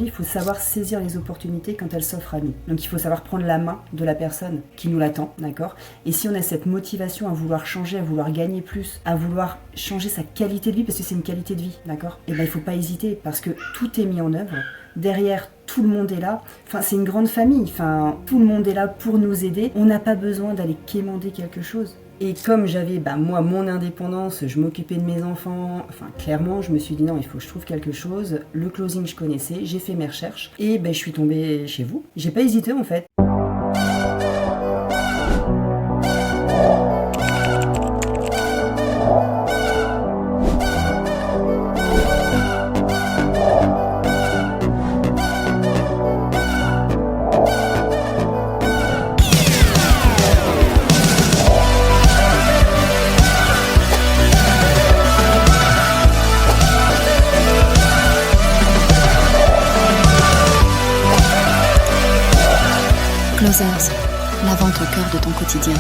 Il faut savoir saisir les opportunités quand elles s'offrent à nous. Donc il faut savoir prendre la main de la personne qui nous l'attend, d'accord? Et si on a cette motivation à vouloir changer, à vouloir gagner plus, à vouloir changer sa qualité de vie, parce que c'est une qualité de vie, d'accord? Et ben il faut pas hésiter, parce que tout est mis en œuvre. Derrière, tout le monde est là. Enfin, c'est une grande famille. Enfin, tout le monde est là pour nous aider. On n'a pas besoin d'aller quémander quelque chose. Et comme j'avais, moi, mon indépendance, je m'occupais de mes enfants, enfin, clairement, je me suis dit non, il faut que je trouve quelque chose. Le closing, je connaissais, j'ai fait mes recherches, et je suis tombée chez vous. J'ai pas hésité, en fait. Closers, la vente au cœur de ton quotidien.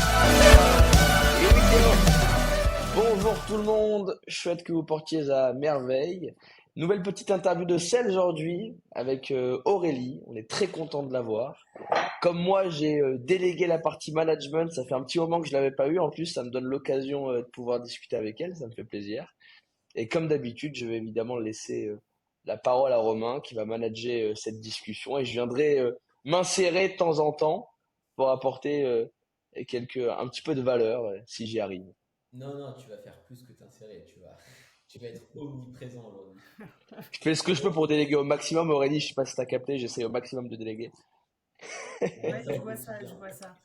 Bonjour tout le monde, chouette que vous portiez à merveille. Nouvelle petite interview de sel aujourd'hui avec Aurélie, on est très content de la voir. Comme moi j'ai délégué la partie management, ça fait un petit moment que je l'avais pas eu, en plus ça me donne l'occasion de pouvoir discuter avec elle, ça me fait plaisir. Et comme d'habitude, je vais évidemment laisser la parole à Romain qui va manager cette discussion et je viendrai m'insérer de temps en temps pour apporter un petit peu de valeur si j'y arrive. Non, non, tu vas faire plus que t'insérer. Tu vas être omniprésent aujourd'hui. Je fais ce que je peux Bon, pour déléguer au maximum. Aurélie, je sais pas si t'as capté, j'essaie au maximum de déléguer. ouais, ça Je vois roule, c'est ça, bien. je vois ça.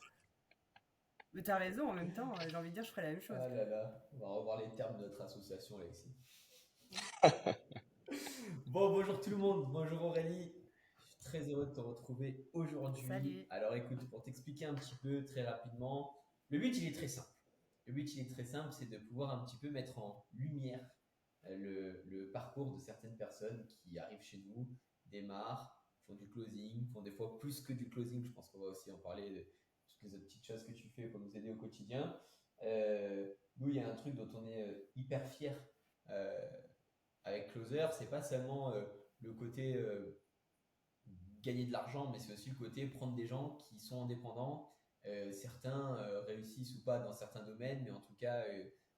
Mais t'as raison, en même temps, j'ai envie de dire, je ferais la même chose. Ah là là, on va revoir les termes de notre association, Alexis. Bon, bonjour tout le monde, bonjour Aurélie. Je suis très heureux de te retrouver aujourd'hui. Salut. Alors écoute, pour t'expliquer un petit peu très rapidement, le but il est très simple. Le but il est très simple, c'est de pouvoir un petit peu mettre en lumière le parcours de certaines personnes qui arrivent chez nous, démarrent, font du closing, font des fois plus que du closing. Je pense qu'on va aussi en parler de toutes les autres petites choses que tu fais pour nous aider au quotidien. Nous, il y a un truc dont on est hyper fier euh, avec Closer, c'est pas seulement le côté gagner de l'argent, mais c'est aussi le côté prendre des gens qui sont indépendants. Certains réussissent ou pas dans certains domaines, mais en tout cas,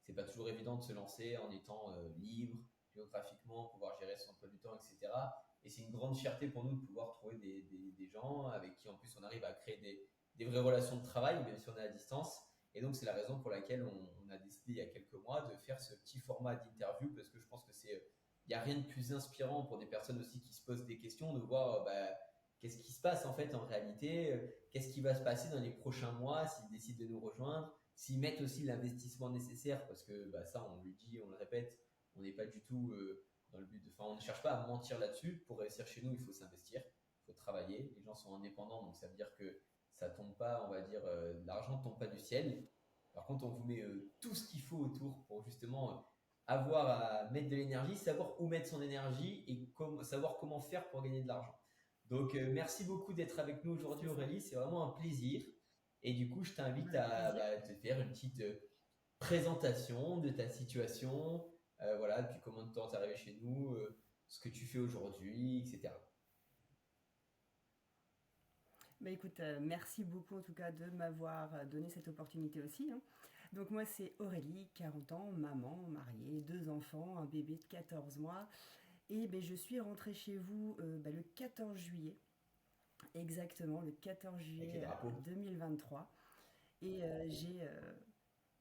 c'est pas toujours évident de se lancer en étant libre géographiquement, pouvoir gérer son emploi du temps, etc. Et c'est une grande fierté pour nous de pouvoir trouver des gens avec qui en plus on arrive à créer des vraies relations de travail, même si on est à distance. Et donc c'est la raison pour laquelle on a décidé il y a quelques mois de faire ce petit format d'interview parce que je pense que il n'y a rien de plus inspirant pour des personnes aussi qui se posent des questions de voir qu'est-ce qui se passe en fait en réalité, qu'est-ce qui va se passer dans les prochains mois s'ils décident de nous rejoindre, s'ils mettent aussi l'investissement nécessaire, parce que ça on le dit, on le répète, on n'est pas du tout dans le but de, enfin on ne cherche pas à mentir là-dessus. Pour réussir chez nous, il faut s'investir, il faut travailler, les gens sont indépendants, donc ça veut dire que ça tombe pas, on va dire, l'argent tombe pas du ciel. Par contre, on vous met tout ce qu'il faut autour pour justement avoir à mettre de l'énergie, savoir où mettre son énergie et savoir comment faire pour gagner de l'argent. Donc, merci beaucoup d'être avec nous aujourd'hui, Aurélie. C'est vraiment un plaisir. Et du coup, je t'invite Avec à plaisir. te faire une petite présentation de ta situation. Voilà, depuis combien de temps tu es arrivé chez nous, ce que tu fais aujourd'hui, etc. Écoute, merci beaucoup en tout cas de m'avoir donné cette opportunité aussi, hein. Donc moi c'est Aurélie, 40 ans, maman, mariée, deux enfants, un bébé de 14 mois. Et je suis rentrée chez vous le 14 juillet, exactement le 14 Avec les juillet drapeaux. 2023. Et j'ai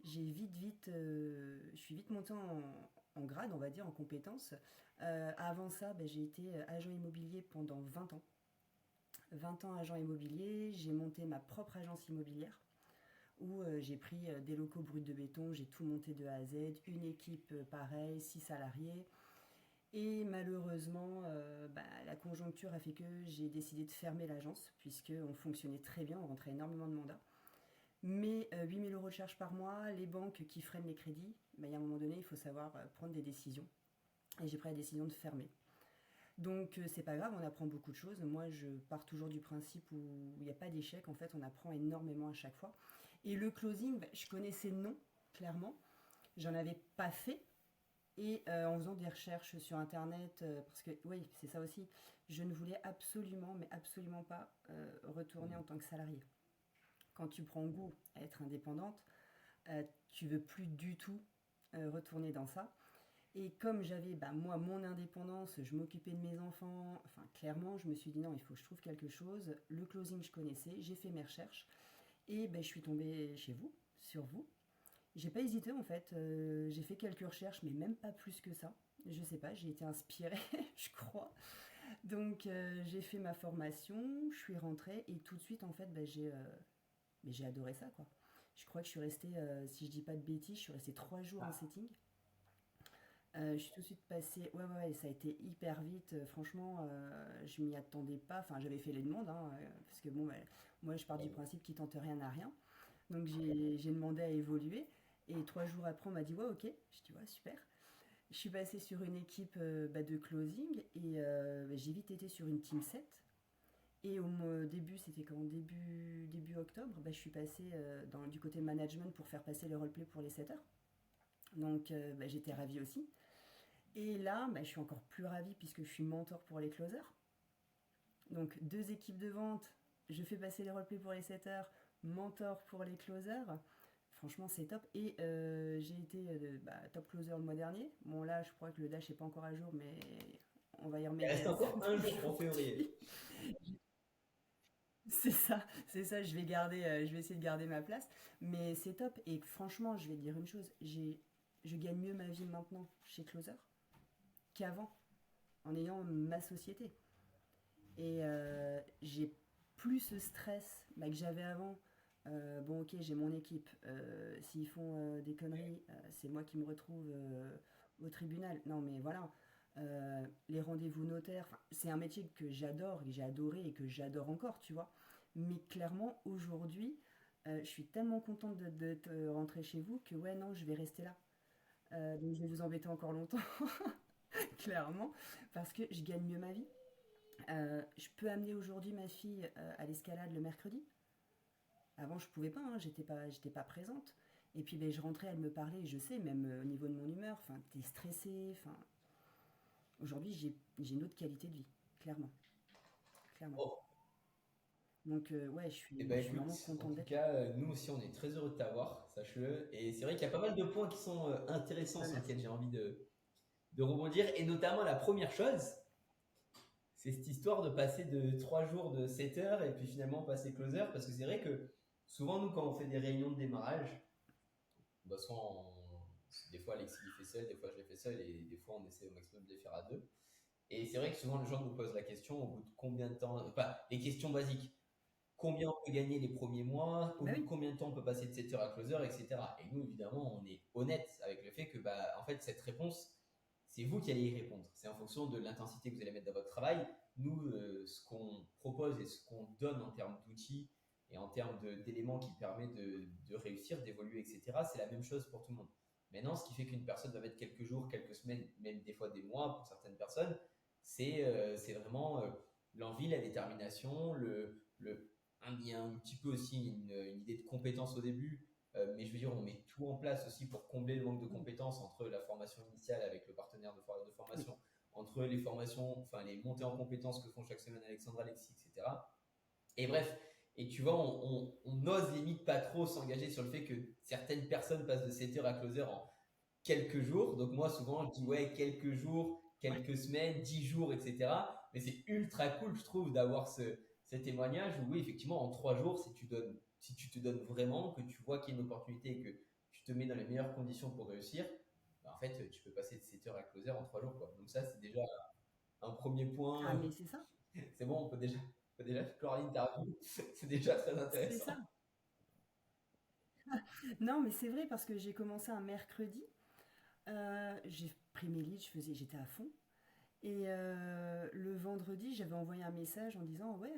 je suis vite montée en grade, on va dire, en compétences. Avant ça, j'ai été agent immobilier pendant 20 ans. 20 ans agent immobilier, j'ai monté ma propre agence immobilière où j'ai pris des locaux bruts de béton, j'ai tout monté de A à Z, une équipe pareille, 6 salariés. Et malheureusement, la conjoncture a fait que j'ai décidé de fermer l'agence puisqu'on fonctionnait très bien, on rentrait énormément de mandats. Mais 8 000 euros de charges par mois, les banques qui freinent les crédits, il y a un moment donné, il faut savoir prendre des décisions. Et j'ai pris la décision de fermer. Donc c'est pas grave, on apprend beaucoup de choses. Moi je pars toujours du principe où il n'y a pas d'échec, en fait on apprend énormément à chaque fois. Et le closing, je connaissais le nom, clairement. J'en avais pas fait. Et en faisant des recherches sur internet, parce que oui, c'est ça aussi, Je ne voulais absolument, mais absolument pas retourner en tant que salarié. Quand tu prends goût à être indépendante, tu veux plus du tout retourner dans ça. Et comme j'avais, bah, moi, mon indépendance, je m'occupais de mes enfants, enfin, clairement, je me suis dit non, il faut que je trouve quelque chose. Le closing, je connaissais, j'ai fait mes recherches et ben, je suis tombée chez vous, sur vous. J'ai pas hésité en fait, j'ai fait quelques recherches, mais même pas plus que ça. Je sais pas, j'ai été inspirée, je crois. Donc j'ai fait ma formation, je suis rentrée et tout de suite en fait, ben, j'ai adoré ça quoi. Je crois que je suis restée, si je dis pas de bêtises, je suis restée 3 jours en setting. Je suis tout de suite passée. Ouais, ouais, ouais, ça a été hyper vite. Franchement, je m'y attendais pas. Enfin, j'avais fait les demandes, hein, parce que bon, bah, moi, je pars du principe qui tente rien à rien. Donc, j'ai demandé à évoluer. Et 3 jours après, on m'a dit, ouais, ok. Je dis, ouais, super. Je suis passée sur une équipe bah, de closing et bah, j'ai vite été sur une team 7. Et au début, c'était quand début octobre, bah, je suis passée du côté management pour faire passer les roleplays pour les setters. Donc, bah, j'étais ravie aussi. Et là, bah, je suis encore plus ravie puisque je suis mentor pour les closers. Donc 2 équipes de vente, je fais passer les roleplays pour les setters, mentor pour les closers. Franchement, c'est top. Et j'ai été bah, top closer le mois dernier. Bon, là, je crois que le dash n'est pas encore à jour, mais on va y Il remédier reste à ça. encore un jour pour février. C'est ça, je vais essayer de garder ma place. Mais c'est top. Et franchement, je vais te dire une chose, je gagne mieux ma vie maintenant chez Closer qu'avant, en ayant ma société. Et j'ai plus ce stress bah, que j'avais avant. Bon, ok, j'ai mon équipe. S'ils font des conneries, c'est moi qui me retrouve au tribunal. Non, mais voilà. Les rendez-vous notaires, c'est un métier que j'adore, que j'ai adoré et que j'adore encore, tu vois. Mais clairement, aujourd'hui, je suis tellement contente de rentrer chez vous que ouais, non, je vais rester là. Donc je vais vous embêter encore longtemps, clairement, parce que je gagne mieux ma vie. Je peux amener aujourd'hui ma fille à l'escalade le mercredi. Avant, je pouvais pas, hein, j'étais pas présente. Et puis, ben, je rentrais, elle me parlait, et je sais, même au niveau de mon humeur, enfin, t'es stressé, enfin. Aujourd'hui, j'ai une autre qualité de vie, clairement, clairement. Bon, Donc, ouais, et ben je suis écoute, vraiment en contente tout d'être là. cas, nous aussi, on est très heureux de t'avoir, sache-le. Et c'est vrai qu'il y a pas mal de points qui sont intéressants Bah, sur merci. lesquels j'ai envie de rebondir. Et notamment, la première chose, c'est cette histoire de passer de 3 jours de 7 heures et puis finalement passer closer. Parce que c'est vrai que souvent, nous, quand on fait des réunions de démarrage, bah, des fois, Alexis les fait seul, des fois, je les fais seul et des fois, on essaie au maximum de les faire à deux. Et c'est vrai que souvent, les gens nous posent la question au bout de combien de temps, enfin, les questions basiques. Combien on peut gagner les premiers mois, au Bah bout de oui, combien de temps on peut passer de setter à closer, etc. Et nous, évidemment, on est honnête avec le fait que, bah, en fait, cette réponse, c'est vous qui allez y répondre. C'est en fonction de l'intensité que vous allez mettre dans votre travail. Nous, ce qu'on propose et ce qu'on donne en termes d'outils et en termes d'éléments qui permettent de réussir, d'évoluer, etc., c'est la même chose pour tout le monde. Maintenant, ce qui fait qu'une personne va mettre quelques jours, quelques semaines, même des fois des mois pour certaines personnes, c'est vraiment l'envie, la détermination, il y a un petit peu aussi une idée de compétence au début, mais je veux dire, on met tout en place aussi pour combler le manque de compétences entre la formation initiale avec le partenaire de oui. formation, entre les formations, enfin les montées en compétences que font chaque semaine Alexandre, Alexis, etc. Et bref, et tu vois, on ose limite pas trop s'engager sur le fait que certaines personnes passent de setter à closer en quelques jours. Donc moi, souvent, je dis ouais, quelques jours, Ouais. quelques semaines, 10 jours, etc. Mais c'est ultra cool, je trouve, d'avoir ces témoignages où oui, effectivement, en 3 jours, si tu te donnes vraiment, que tu vois qu'il y a une opportunité et que tu te mets dans les meilleures conditions pour réussir, bah, en fait, tu peux passer de setter à closer en 3 jours, quoi. Donc ça, c'est déjà un premier Ah, point. mais c'est ça, C'est bon, on peut déjà clore l'interview. C'est déjà très c'est ça. intéressant. Non, mais c'est vrai parce que j'ai commencé un mercredi. J'ai pris mes leads, j'étais à fond. Et le vendredi, j'avais envoyé un message en disant ouais,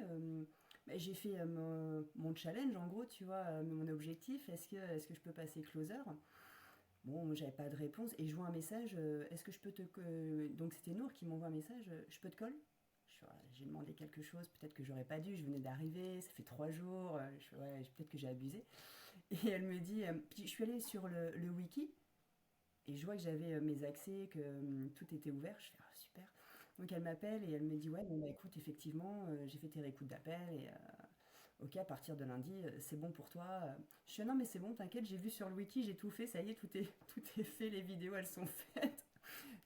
bah, j'ai fait mon challenge en gros, tu vois, mon objectif. Est-ce que je peux passer closer? Bon, j'avais pas de réponse et je vois un message. Est-ce que je peux donc c'était Nour qui m'envoie un message. Je peux te call? J'ai demandé quelque chose. Peut-être que j'aurais pas dû. Je venais d'arriver. Ça fait 3 jours. Ouais, peut-être que j'ai abusé. Et elle me dit. Puis je suis allée sur le wiki et je vois que j'avais mes accès, que tout était ouvert. Je fais ah, super. Donc elle m'appelle et elle me dit, ouais, bon, bah écoute, effectivement, j'ai fait tes réécoutes d'appel et ok, à partir de lundi, c'est bon pour toi. Je suis, non, mais c'est bon, t'inquiète, j'ai vu sur le wiki, j'ai tout fait, ça y est, tout est fait, les vidéos, elles sont faites,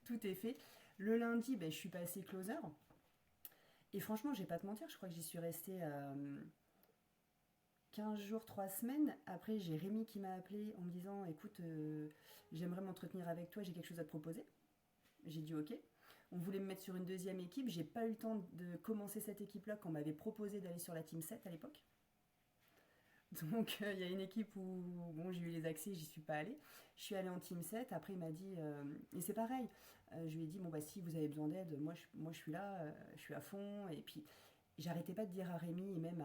tout est fait. Le lundi, ben, je suis passée closer. Et franchement, je vais pas te mentir, je crois que j'y suis restée 15 jours, 3 semaines. Après, j'ai Rémi qui m'a appelé en me disant, écoute, j'aimerais m'entretenir avec toi, j'ai quelque chose à te proposer. J'ai dit ok. On voulait me mettre sur une deuxième équipe. J'ai pas eu le temps de commencer cette équipe-là quand on m'avait proposé d'aller sur la Team 7 à l'époque. Donc il y a une équipe où bon, j'ai eu les accès, j'y suis pas allée. Je suis allée en Team 7. Après, il m'a dit, et c'est pareil, je lui ai dit, bon, bah si vous avez besoin d'aide, moi je suis là, je suis à fond. Et puis, j'arrêtais pas de dire à Rémi et même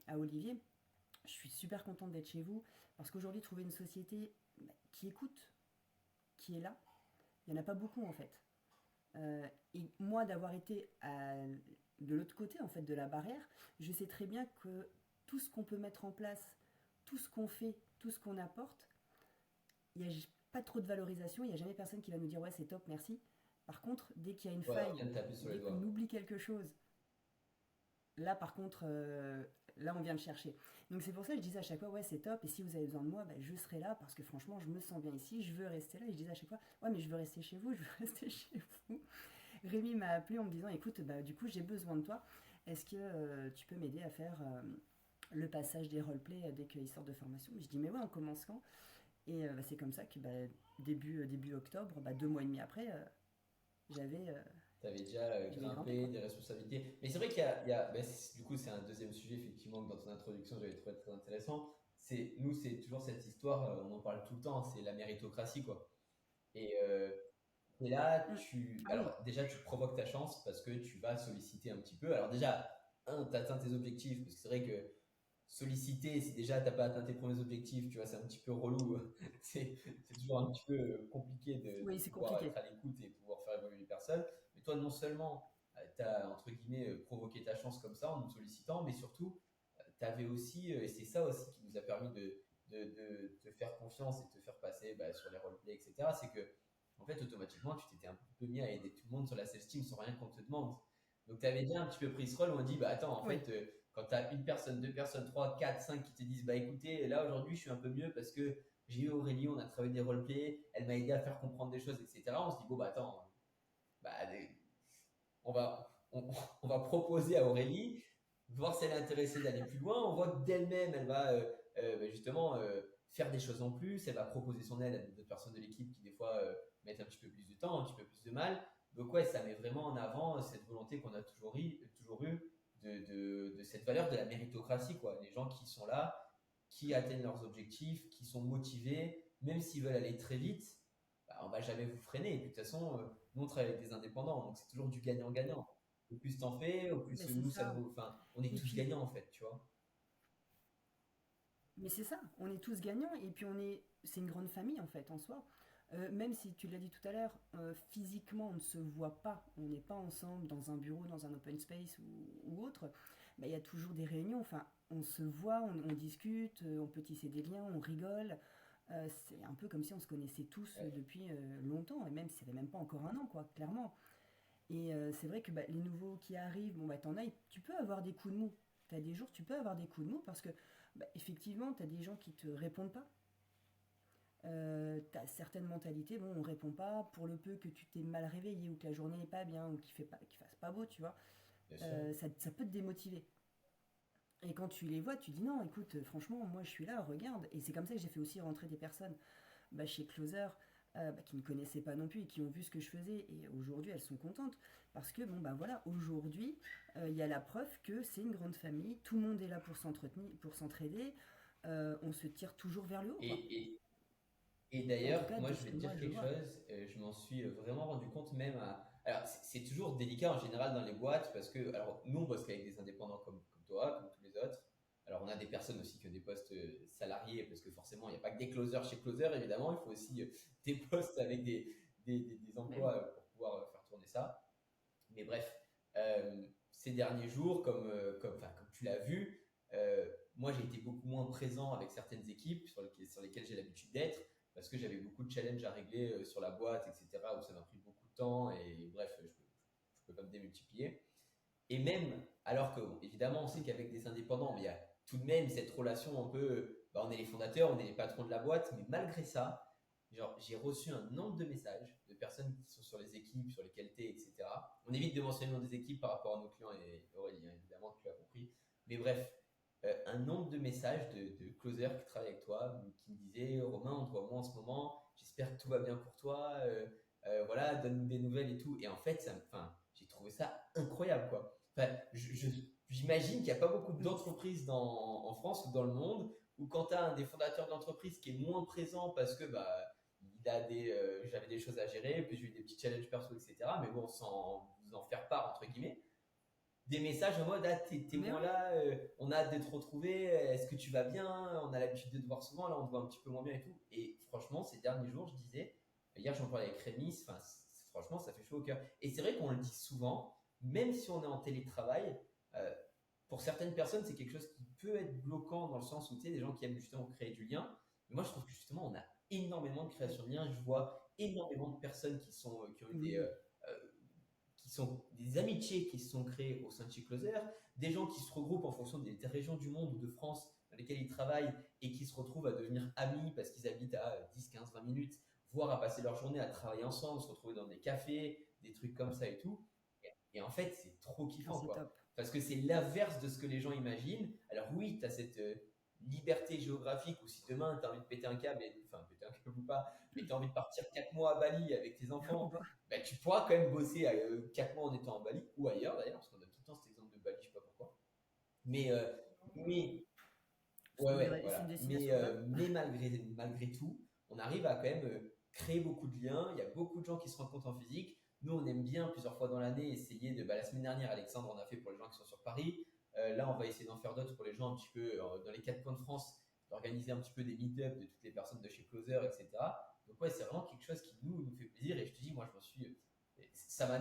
à Olivier, je suis super contente d'être chez vous parce qu'aujourd'hui, trouver une société qui écoute, qui est là, il n'y en a pas beaucoup en fait. Et moi, d'avoir été de l'autre côté en fait de la barrière, je sais très bien que tout ce qu'on peut mettre en place, tout ce qu'on fait, tout ce qu'on apporte, il n'y a pas trop de valorisation, il n'y a jamais personne qui va nous dire ouais c'est top, merci. Par contre, dès qu'il y a une Ouais, on faille, vient de taper sur les dès qu'on doigts. oublie quelque chose, là par contre, là on vient le chercher. Donc c'est pour ça que je disais à chaque fois ouais c'est top et si vous avez besoin de moi, bah, je serai là parce que franchement je me sens bien ici, je veux rester là et je disais à chaque fois ouais mais je veux rester chez vous, je veux rester chez vous. Rémi m'a appelé en me disant écoute, bah, du coup j'ai besoin de toi. Est-ce que tu peux m'aider à faire le passage des roleplays dès qu'ils sortent de formation? Je dis mais ouais, on commence quand? Et bah, c'est comme ça que bah, début octobre, bah, 2 mois et demi après, j'avais Tu avais déjà j'avais grimpé grimpé quoi. des responsabilités. Mais c'est vrai ben, du coup, c'est un deuxième sujet, effectivement, que dans ton introduction, j'avais trouvé très intéressant. Nous, c'est toujours cette histoire, on en parle tout le temps, c'est la méritocratie, quoi. Et là, Mm. Ah oui, alors déjà, tu provoques ta chance parce que tu vas solliciter un petit peu. Alors déjà, tu atteins tes objectifs, parce que c'est vrai que solliciter, si déjà t'as pas atteint tes premiers objectifs, tu vois, c'est un petit peu relou. C'est toujours un petit peu compliqué de oui c'est pouvoir être compliqué. à l'écoute et pouvoir faire évoluer les personnes. Mais toi, non seulement tu as, entre guillemets, provoqué ta chance comme ça en nous sollicitant, mais surtout, tu avais aussi, et c'est ça aussi qui nous a permis de te faire confiance et de te faire passer bah, sur les roleplays, etc. C'est que, en fait, automatiquement, tu t'étais un peu mis à aider tout le monde sur la sales team sans rien qu'on te demande. Donc, tu avais déjà un petit peu pris ce rôle où on dit, bah attends, en Oui, fait, quand tu as une personne, deux personnes, trois, quatre, cinq qui te disent, bah écoutez, là aujourd'hui, je suis un peu mieux parce que j'ai eu Aurélie, on a travaillé des roleplays, elle m'a aidé à faire comprendre des choses, etc. On se dit, bon, bah attends, bah, on va proposer à Aurélie, voir si elle est intéressée d'aller plus loin. On voit que d'elle-même, elle va bah, justement faire des choses en plus. Elle va proposer son aide à d'autres personnes de l'équipe qui, des fois, mettent un petit peu plus de temps, un petit peu plus de mal. Donc, ouais, ça met vraiment en avant cette volonté qu'on a toujours eu de cette valeur de la méritocratie, quoi. Les gens qui sont là, qui atteignent leurs objectifs, qui sont motivés, même s'ils veulent aller très vite, bah, on va jamais vous freiner. Et puis, de toute façon, nous, on travaille avec des indépendants, donc c'est toujours du gagnant-gagnant. Au plus t'en fais, au mais plus c'est nous, ça ça. nous. Enfin, on est Et tous puis, gagnants, en fait, tu vois. mais c'est ça, on est tous gagnants et puis c'est une grande famille en fait en soi. Même si tu l'as dit tout à l'heure, physiquement on ne se voit pas, on n'est pas ensemble dans un bureau, dans un open space ou autre, bah, il y a toujours des réunions, enfin on se voit, on discute, on peut tisser des liens, on rigole. C'est un peu comme si on se connaissait tous Ouais. depuis longtemps, et même si ça fait même pas encore un an quoi, clairement. Et c'est vrai que bah, les nouveaux qui arrivent, bon bah t'en as, tu peux avoir des coups de mou. T'as des jours, tu peux avoir des coups de mou parce que bah, effectivement, t'as des gens qui te répondent pas. T'as certaines mentalités, bon, on répond pas pour le peu que tu t'es mal réveillé ou que la journée est pas bien ou qu'il fasse pas beau, tu vois. Bien sûr. Ça peut te démotiver. Et quand tu les vois, tu dis non, écoute, franchement, moi je suis là, regarde. Et c'est comme ça que j'ai fait aussi rentrer des personnes bah, chez Closer bah, qui ne connaissaient pas non plus et qui ont vu ce que je faisais. Et aujourd'hui, elles sont contentes parce que, bon, bah voilà, aujourd'hui, il y a la preuve que c'est une grande famille, tout le monde est là pour s'entretenir, pour s'entraider, on se tire toujours vers le haut, quoi. Et, et, et En tout d'ailleurs, cas, moi, de je ce vais que te moi dire je quelque vois. chose. Je m'en suis vraiment rendu compte même à. Alors, c'est toujours délicat en général dans les boîtes parce que, alors, nous, on bosse avec des indépendants comme toi, comme tous les autres. Alors, on a des personnes aussi qui ont des postes salariés parce que forcément, il n'y a pas que des closers chez Closer, évidemment. Il faut aussi des postes avec des Mais oui. emplois pour pouvoir faire tourner ça. Mais bref, ces derniers jours, enfin, comme tu l'as vu, moi j'ai été beaucoup moins présent avec certaines équipes sur lesquelles j'ai l'habitude d'être parce que j'avais beaucoup de challenges à régler sur la boîte, etc., où ça m'a pris beaucoup de temps et bref, je peux pas me démultiplier. Et même, alors que, bon, évidemment, on sait qu'avec des indépendants, mais il y a tout de même cette relation un peu, bah, on est les fondateurs, on est les patrons de la boîte, mais malgré ça, genre, j'ai reçu un nombre de messages de personnes qui sont sur les équipes, sur les qualités, etc. On évite de mentionner le nom des équipes par rapport à nos clients et Aurélie, hein, évidemment, tu l'as compris. Mais bref, un nombre de messages de closers qui travaillent avec toi, qui me disaient, Romain, on te voit moins en ce moment, j'espère que tout va bien pour toi, voilà, donne-nous des nouvelles et tout. Et en fait, enfin, j'ai trouvé ça incroyable, quoi. Enfin, j'imagine qu'il n'y a pas beaucoup d'entreprises en France ou dans le monde où quand tu as un des fondateurs d'entreprise qui est moins présent parce que bah, j'avais des choses à gérer, puis j'ai eu des petits challenges perso, etc. Mais bon, sans vous en faire part, entre guillemets, des messages en mode ah, t'es Mais moins oui, là, on a hâte de te retrouver, est-ce que tu vas bien, on a l'habitude de te voir souvent, là on te voit un petit peu moins bien et tout. Et franchement, ces derniers jours, je disais, hier j'en parlais avec Rémi, enfin, franchement, ça fait chaud au cœur. Et c'est vrai qu'on le dit souvent, même si on est en télétravail, euh, pour certaines personnes, c'est quelque chose qui peut être bloquant dans le sens où tu sais, des gens qui aiment justement créer du lien. Mais moi, je trouve que justement, on a énormément de création de liens. Je vois énormément de personnes qui ont eu oui, euh, qui sont des amitiés qui se sont créées au sein de chez Closer, des gens qui se regroupent en fonction des régions du monde ou de France dans lesquelles ils travaillent et qui se retrouvent à devenir amis parce qu'ils habitent à 10, 15, 20 minutes, voire à passer leur journée à travailler ensemble, se retrouver dans des cafés, des trucs comme ça et tout. Et en fait, c'est trop ah, kiffant, c'est quoi. top. Parce que c'est l'inverse de ce que les gens imaginent. Alors oui, tu as cette liberté géographique où si demain tu as envie de péter un câble, enfin péter un câble ou pas, mais tu as envie de partir 4 mois à Bali avec tes Ou enfants, pas. bah, tu pourras quand même bosser 4 mois en étant à Bali ou ailleurs d'ailleurs, parce qu'on a tout le temps cet exemple de Bali, je sais pas pourquoi. Mais, mais C'est ouais, ouais, c'est une voilà. destination de rêve. Mais malgré tout, on arrive à quand même créer beaucoup de liens. Il y a beaucoup de gens qui se rencontrent en physique. Nous, on aime bien plusieurs fois dans l'année essayer de. Bah, la semaine dernière, Alexandre en a fait pour les gens qui sont sur Paris. Là, on va essayer d'en faire d'autres pour les gens un petit peu dans les 4 coins de France, d'organiser un petit peu des meet-up de toutes les personnes de chez Closer, etc. Donc, ouais, c'est vraiment quelque chose qui nous fait plaisir. Et je te dis, moi, je m'en suis. Ça m'a.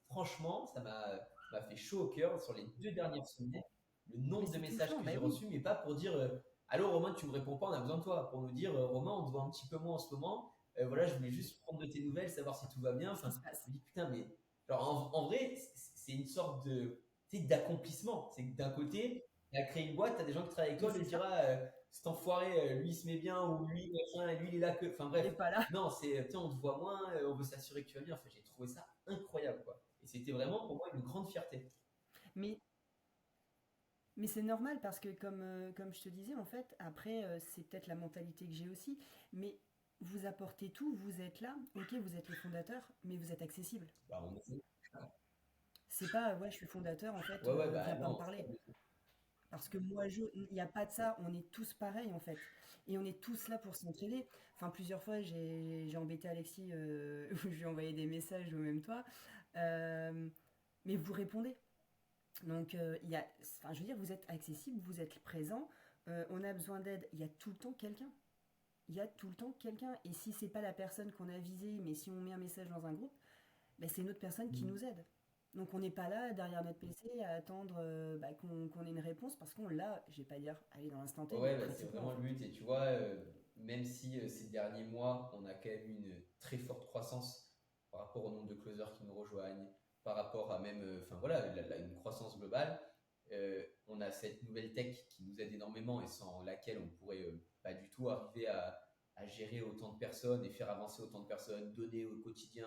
Franchement, m'a fait chaud au cœur sur les 2 dernières semaines le Mais nombre de c'est messages touchant, que bah j'ai oui. reçus, mais pas pour dire allô Romain, tu me réponds pas, on a besoin de toi. Pour nous dire Romain, on te voit un petit peu moins en ce moment. Voilà, je voulais juste prendre de tes nouvelles, savoir si tout va bien. Qu'est-ce qui Enfin, se passe? je me dis putain, mais genre, en vrai, c'est une sorte de tu sais, d'accomplissement. C'est que d'un côté, tu as créé une boîte, tu as des gens qui travaillent avec Mais toi, de c'est dire ça, ah, cet enfoiré, lui il se met bien, ou lui machin, et lui il est là que. Enfin il bref, est pas là. non, c'est putain, on te voit moins, on veut s'assurer que tu vas bien. Enfin, j'ai trouvé ça incroyable, quoi. Et c'était vraiment pour moi une grande fierté. Mais, mais c'est normal parce que comme je te disais, en fait, après, c'est peut-être la mentalité que j'ai aussi, mais vous apportez tout, vous êtes là, ok, vous êtes les fondateurs, mais vous êtes accessible. Bah, C'est pas, ouais, je suis fondateur, en fait, ouais, ouais, bah viens pas me non, c'est pas parler. du tout. Parce que moi, il n'y a pas de ça, on est tous pareils en fait. Et on est tous là pour s'entraider. Enfin, plusieurs fois, j'ai embêté Alexis, où je lui ai envoyé des messages, ou même toi. Euh, mais vous répondez. Donc, enfin, je veux dire, vous êtes accessible, vous êtes présent. On a besoin d'aide, il y a tout le temps quelqu'un. Il y a tout le temps quelqu'un. Et si c'est pas la personne qu'on a visée, mais si on met un message dans un groupe, ben, c'est une autre personne qui nous aide. Donc on n'est pas là derrière notre PC à attendre bah, qu'on ait une réponse parce qu'on l'a, je vais pas dire aller dans l'instant T, mais Ouais, bah, c'est pratiquement en vraiment le fait. but. Et tu vois, même si ces derniers mois, on a quand même eu une très forte croissance par rapport au nombre de closers qui nous rejoignent, par rapport à même, enfin voilà, une croissance globale, on a cette nouvelle tech qui nous aide énormément et sans laquelle on pourrait pas du tout arriver à gérer autant de personnes et faire avancer autant de personnes, donner au quotidien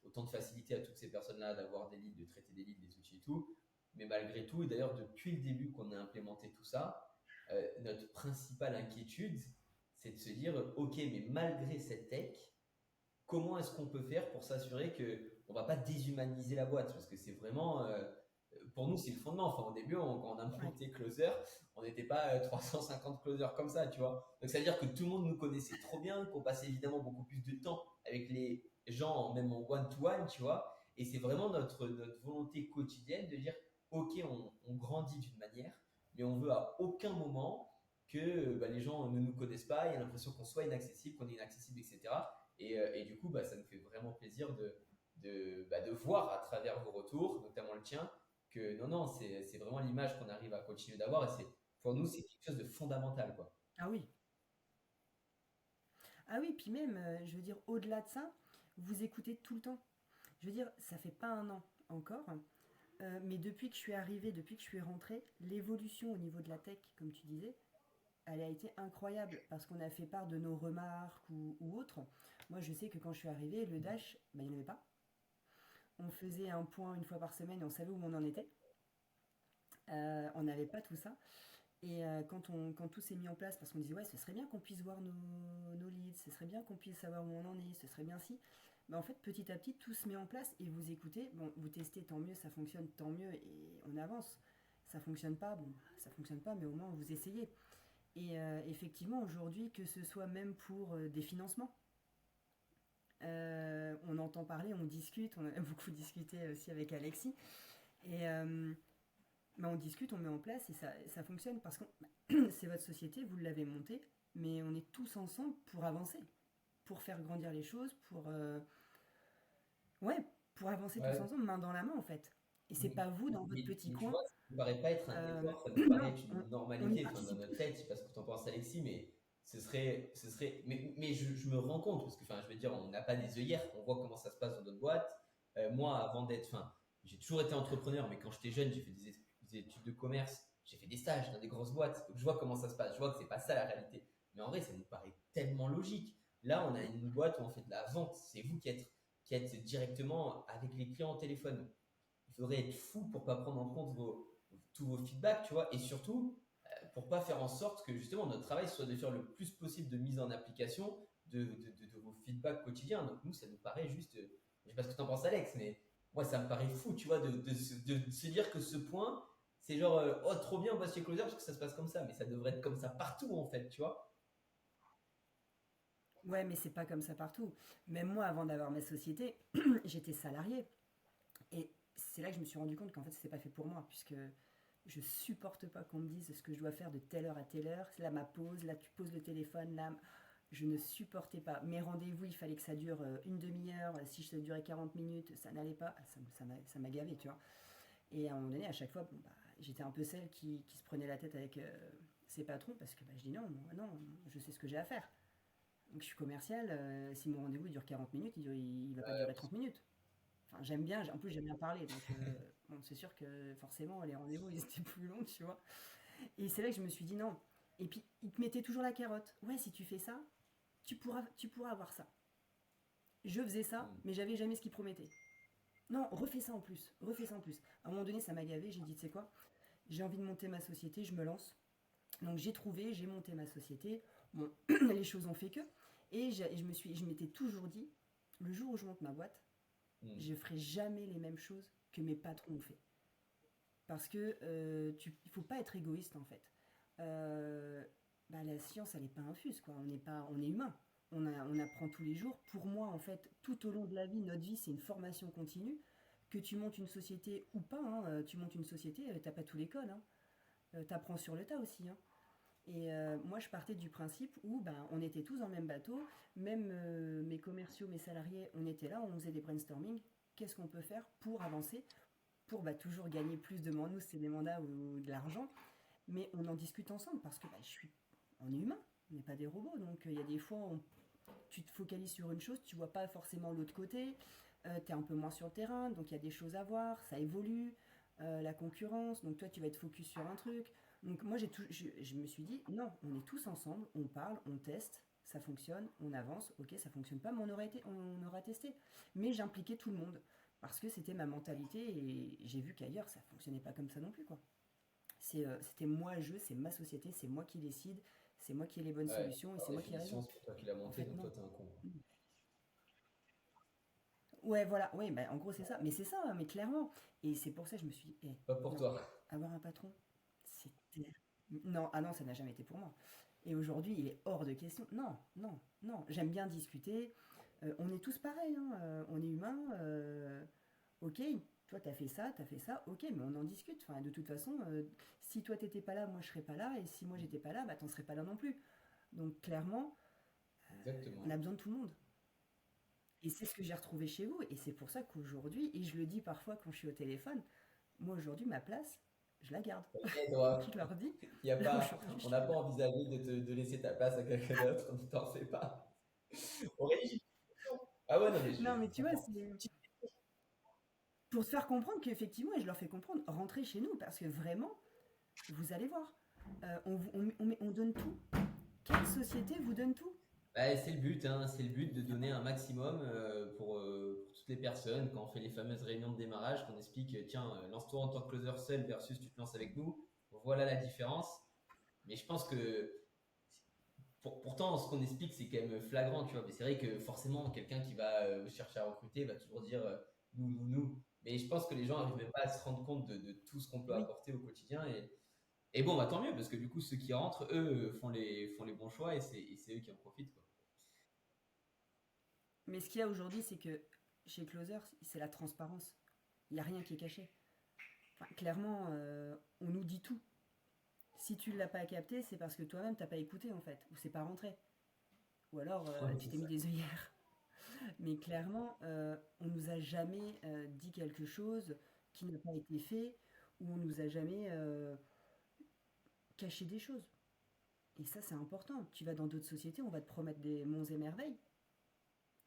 autant de facilité à toutes ces personnes-là d'avoir des leads, de traiter des leads, des outils et tout. Mais malgré tout, et d'ailleurs depuis le début qu'on a implémenté tout ça, notre principale inquiétude, c'est de se dire, OK, mais malgré cette tech, comment est-ce qu'on peut faire pour s'assurer qu'on ne va pas déshumaniser la boîte? Parce que c'est vraiment, pour nous, c'est le fondement. Enfin, au début, quand on a Ouais. monté Closer, on n'était pas 350 closers comme ça, tu vois. Donc, ça veut dire que tout le monde nous connaissait trop bien, qu'on passait évidemment beaucoup plus de temps avec les gens, même en one-to-one, tu vois. Et c'est vraiment notre volonté quotidienne de dire, OK, on grandit d'une manière, mais on veut à aucun moment que bah, les gens ne nous connaissent pas, il y a l'impression qu'on soit inaccessible, qu'on est inaccessible, etc. Et du coup, bah, ça nous fait vraiment plaisir de voir à travers vos retours, notamment le tien, que non, non, c'est vraiment l'image qu'on arrive à continuer d'avoir. Et pour nous, c'est quelque chose de fondamental, quoi. Ah oui. Ah oui, puis même, je veux dire, au-delà de ça, vous écoutez tout le temps. Je veux dire, ça fait pas un an. encore. Mais depuis que je suis arrivée, depuis que je suis rentrée, l'évolution au niveau de la tech, comme tu disais, elle a été incroyable parce qu'on a fait part de nos remarques ou autres. Moi, je sais que quand je suis arrivée, le Dash, bah, il n'y en avait pas. On faisait un point une fois par semaine et on savait où on en était. On n'avait pas tout ça. Et quand tout s'est mis en place, parce qu'on disait, ouais, ce serait bien qu'on puisse voir nos leads, ce serait bien qu'on puisse savoir où on en est, ce serait bien si. Mais en fait, petit à petit, tout se met en place et vous écoutez. Bon, vous testez, tant mieux, ça fonctionne, tant mieux, et on avance. Ça fonctionne pas, bon, ça fonctionne pas, mais au moins vous essayez. Et effectivement, aujourd'hui, que ce soit même pour des financements, on entend parler, on discute, on a beaucoup discuté aussi avec Alexis. Et on discute, on met en place et ça fonctionne parce que c'est votre société, vous l'avez montée, mais on est tous ensemble pour avancer, pour faire grandir les choses, ouais, pour avancer tous Ouais. ensemble, main dans la main en fait. Et c'est pas vous dans votre petit Mais tu coin. vois, ça ne paraît pas être un effort, ça nous paraît Non, être on, une on y normalité, enfin, dans participe. notre tête, je sais pas ce que tu en penses Alexis, mais mais je me rends compte, parce que enfin, je veux dire, on n'a pas des œillères, on voit comment ça se passe dans notre boîte. Moi, avant d'être, enfin, j'ai toujours été entrepreneur, mais quand j'étais jeune, j'ai fait des études de commerce, j'ai fait des stages dans des grosses boîtes, donc je vois comment ça se passe, je vois que c'est pas ça la réalité. Mais en vrai, ça nous paraît tellement logique. Là, on a une boîte où on fait de la vente, c'est vous qui êtes directement avec les clients au téléphone. Il faudrait être fou pour pas prendre en compte tous vos feedbacks, tu vois, et surtout pour pas faire en sorte que justement notre travail soit de faire le plus possible de mise en application de vos feedbacks quotidiens. Donc nous, ça nous paraît juste, je sais pas ce que tu en penses Alex, mais moi ça me paraît fou, tu vois, de se dire que ce point, c'est genre, oh trop bien, on va chez Closer parce que ça se passe comme ça, mais ça devrait être comme ça partout en fait, tu vois. Ouais, mais c'est pas comme ça partout. Même moi, avant d'avoir ma société, j'étais salarié. Et c'est là que je me suis rendu compte qu'en fait, c'était pas fait pour moi, puisque je supporte pas qu'on me dise ce que je dois faire de telle heure à telle heure. Là, ma pause, là, tu poses le téléphone, là, je ne supportais pas. Mes rendez-vous, il fallait que ça dure une demi-heure. Si ça durait 40 minutes, ça n'allait pas. Ça m'a gavé, tu vois. Et à un moment donné, à chaque fois, bon, bah, j'étais un peu celle qui se prenait la tête avec ses patrons, parce que bah, je dis non, non, je sais ce que j'ai à faire. Donc je suis commercial, si mon rendez-vous dure 40 minutes, il va pas durer 30 minutes. Enfin, j'aime bien, en plus j'aime bien parler, donc bon, c'est sûr que forcément les rendez-vous ils étaient plus longs, tu vois. Et c'est là que je me suis dit non. Et puis ils te mettaient toujours la carotte. Ouais, si tu fais ça, tu pourras avoir ça. Je faisais ça, Mm. mais j'avais jamais ce qu'ils promettaient. Non, refais ça en plus, refais ça en plus. À un moment donné, ça m'a gavé, j'ai dit, tu sais quoi, j'ai envie de monter ma société, je me lance. Donc j'ai trouvé, j'ai monté ma société. Bon, les choses ont fait que. Et je m'étais toujours dit, le jour où je monte ma boîte, Mm. je ferai jamais les mêmes choses que mes patrons ont fait. Parce que il faut pas être égoïste en fait. Euh, Bah, la science, elle n'est pas infuse, quoi. On est humain. On apprend tous les jours. Pour moi, en fait, tout au long de la vie, notre vie, c'est une formation continue. Que tu montes une société ou pas, hein, tu montes une société, t'as pas tous les codes. Hein. T'apprends sur le tas aussi. Hein. Et moi, je partais du principe où ben, on était tous dans le même bateau, même mes commerciaux, mes salariés, on était là, on faisait des brainstorming. Qu'est-ce qu'on peut faire pour avancer, pour bah, toujours gagner plus de mandats, c'est des mandats ou de l'argent, mais on en discute ensemble parce que bah, on est humain, on n'est pas des robots, donc il y a des fois, tu te focalises sur une chose, tu vois pas forcément l'autre côté, tu es un peu moins sur le terrain, donc il y a des choses à voir, ça évolue, la concurrence, donc toi tu vas être focus sur un truc. Donc moi je me suis dit, non, on est tous ensemble, on parle, on teste, ça fonctionne, on avance, ok, ça fonctionne pas, mais on aura testé. Mais j'impliquais tout le monde, parce que c'était ma mentalité, et j'ai vu qu'ailleurs ça fonctionnait pas comme ça non plus, quoi. C'était moi je, c'est ma société, c'est moi qui décide, c'est moi qui ai les bonnes Ouais, solutions, et par c'est moi qui ai définition, raison. c'est toi qui l'as En monté, fait, donc toi non. t'es un con. Ouais, voilà, ouais, bah, en gros, c'est ça. Mais c'est ça, hein, mais clairement. Et c'est pour ça que je me suis dit, Pas pour non, toi. avoir un patron, c'était. Non, ah non, ça n'a jamais été pour moi. Et aujourd'hui, il est hors de question. Non, non, non. J'aime bien discuter. On est tous pareils, hein, on est humains. Ok, toi, t'as fait ça, ok, mais on en discute. Enfin, de toute façon, si toi, t'étais pas là, moi, je serais pas là. Et si moi, j'étais pas là, bah, t'en serais pas là non plus. Donc, clairement, on Exactement. a besoin de tout le monde. Et c'est ce que j'ai retrouvé chez vous. Et c'est pour ça qu'aujourd'hui, et je le dis parfois quand je suis au téléphone, moi aujourd'hui, ma place, je la garde. Et toi, Je leur dis, y a là pas, aujourd'hui, je on n'a suis pas là. envisagé de laisser ta place à quelqu'un d'autre, ne t'en fais pas. Aurélie, ah ouais, non, mais Non, mais tu vois, franchement, c'est. Pour te faire comprendre qu'effectivement, et je leur fais comprendre, rentrez chez nous parce que vraiment, vous allez voir, on donne tout. Quelle société vous donne tout? Bah, c'est le but, hein, c'est le but de donner un maximum pour toutes les personnes. Quand on fait les fameuses réunions de démarrage, qu'on explique, tiens, lance-toi en tant que closer seul versus tu te lances avec nous, voilà la différence. Mais je pense que pourtant, ce qu'on explique, c'est quand même flagrant, tu vois. Mais c'est vrai que forcément, quelqu'un qui va chercher à recruter va toujours dire nous, nous, nous. Mais je pense que les gens n'arrivent même pas à se rendre compte de tout ce qu'on peut Oui, apporter au quotidien. Et bon, bah, tant mieux, parce que du coup, ceux qui rentrent, eux, font les bons choix et c'est eux qui en profitent, quoi. mais ce qu'il y a aujourd'hui, c'est que chez Closer, c'est la transparence. Il n'y a rien qui est caché. Enfin, clairement, on nous dit tout. Si tu ne l'as pas capté, c'est parce que toi-même, t'as pas écouté en fait, ou c'est pas rentré. Ou alors, Ouais, tu c'est t'es mis ça. des œillères. Mais clairement, on nous a jamais dit quelque chose qui n'a pas été fait, ou on nous a jamais caché des choses. Et ça, c'est important. Tu vas dans d'autres sociétés, on va te promettre des monts et merveilles.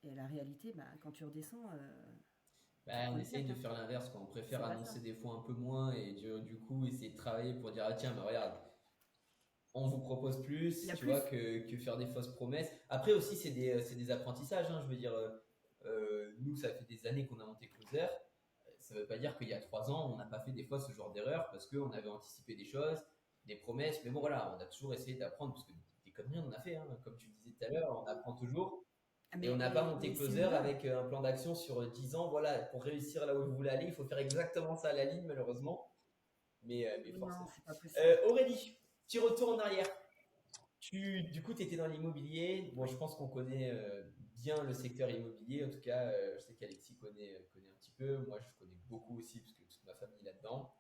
Et la réalité, bah, quand tu redescends, tu Bah, prends on une essaye claque, de hein. faire l'inverse, quoi. On préfère C'est pas ça. annoncer des fois un peu moins et du coup essayer de travailler pour dire, ah tiens, mais regarde, on vous propose Il y plus, a tu vois, plus. que faire des fausses promesses. Après aussi, c'est des apprentissages, hein. Je veux dire, nous, ça fait des années qu'on a monté Closer. Ça ne veut pas dire qu'il y a 3 ans, on n'a pas fait des fois ce genre d'erreur parce qu'on avait anticipé des choses, des promesses. Mais bon, voilà, on a toujours essayé d'apprendre parce que des conneries, on en a fait, hein. Comme tu disais tout à l'heure, on apprend toujours. Ah, Et on n'a pas monté mais c'est Closer humain. avec un plan d'action sur 10 ans. Voilà, pour réussir là où vous voulez aller, il faut faire exactement ça à la ligne, malheureusement. Mais Non, forcément. c'est pas possible. Aurélie, petit retour en arrière. Du coup, tu étais dans l'immobilier. Bon, Oui. je pense qu'on connaît bien le secteur immobilier. En tout cas, je sais qu'Alexis connaît un petit peu. Moi, je connais beaucoup aussi, parce que toute ma famille est là-dedans.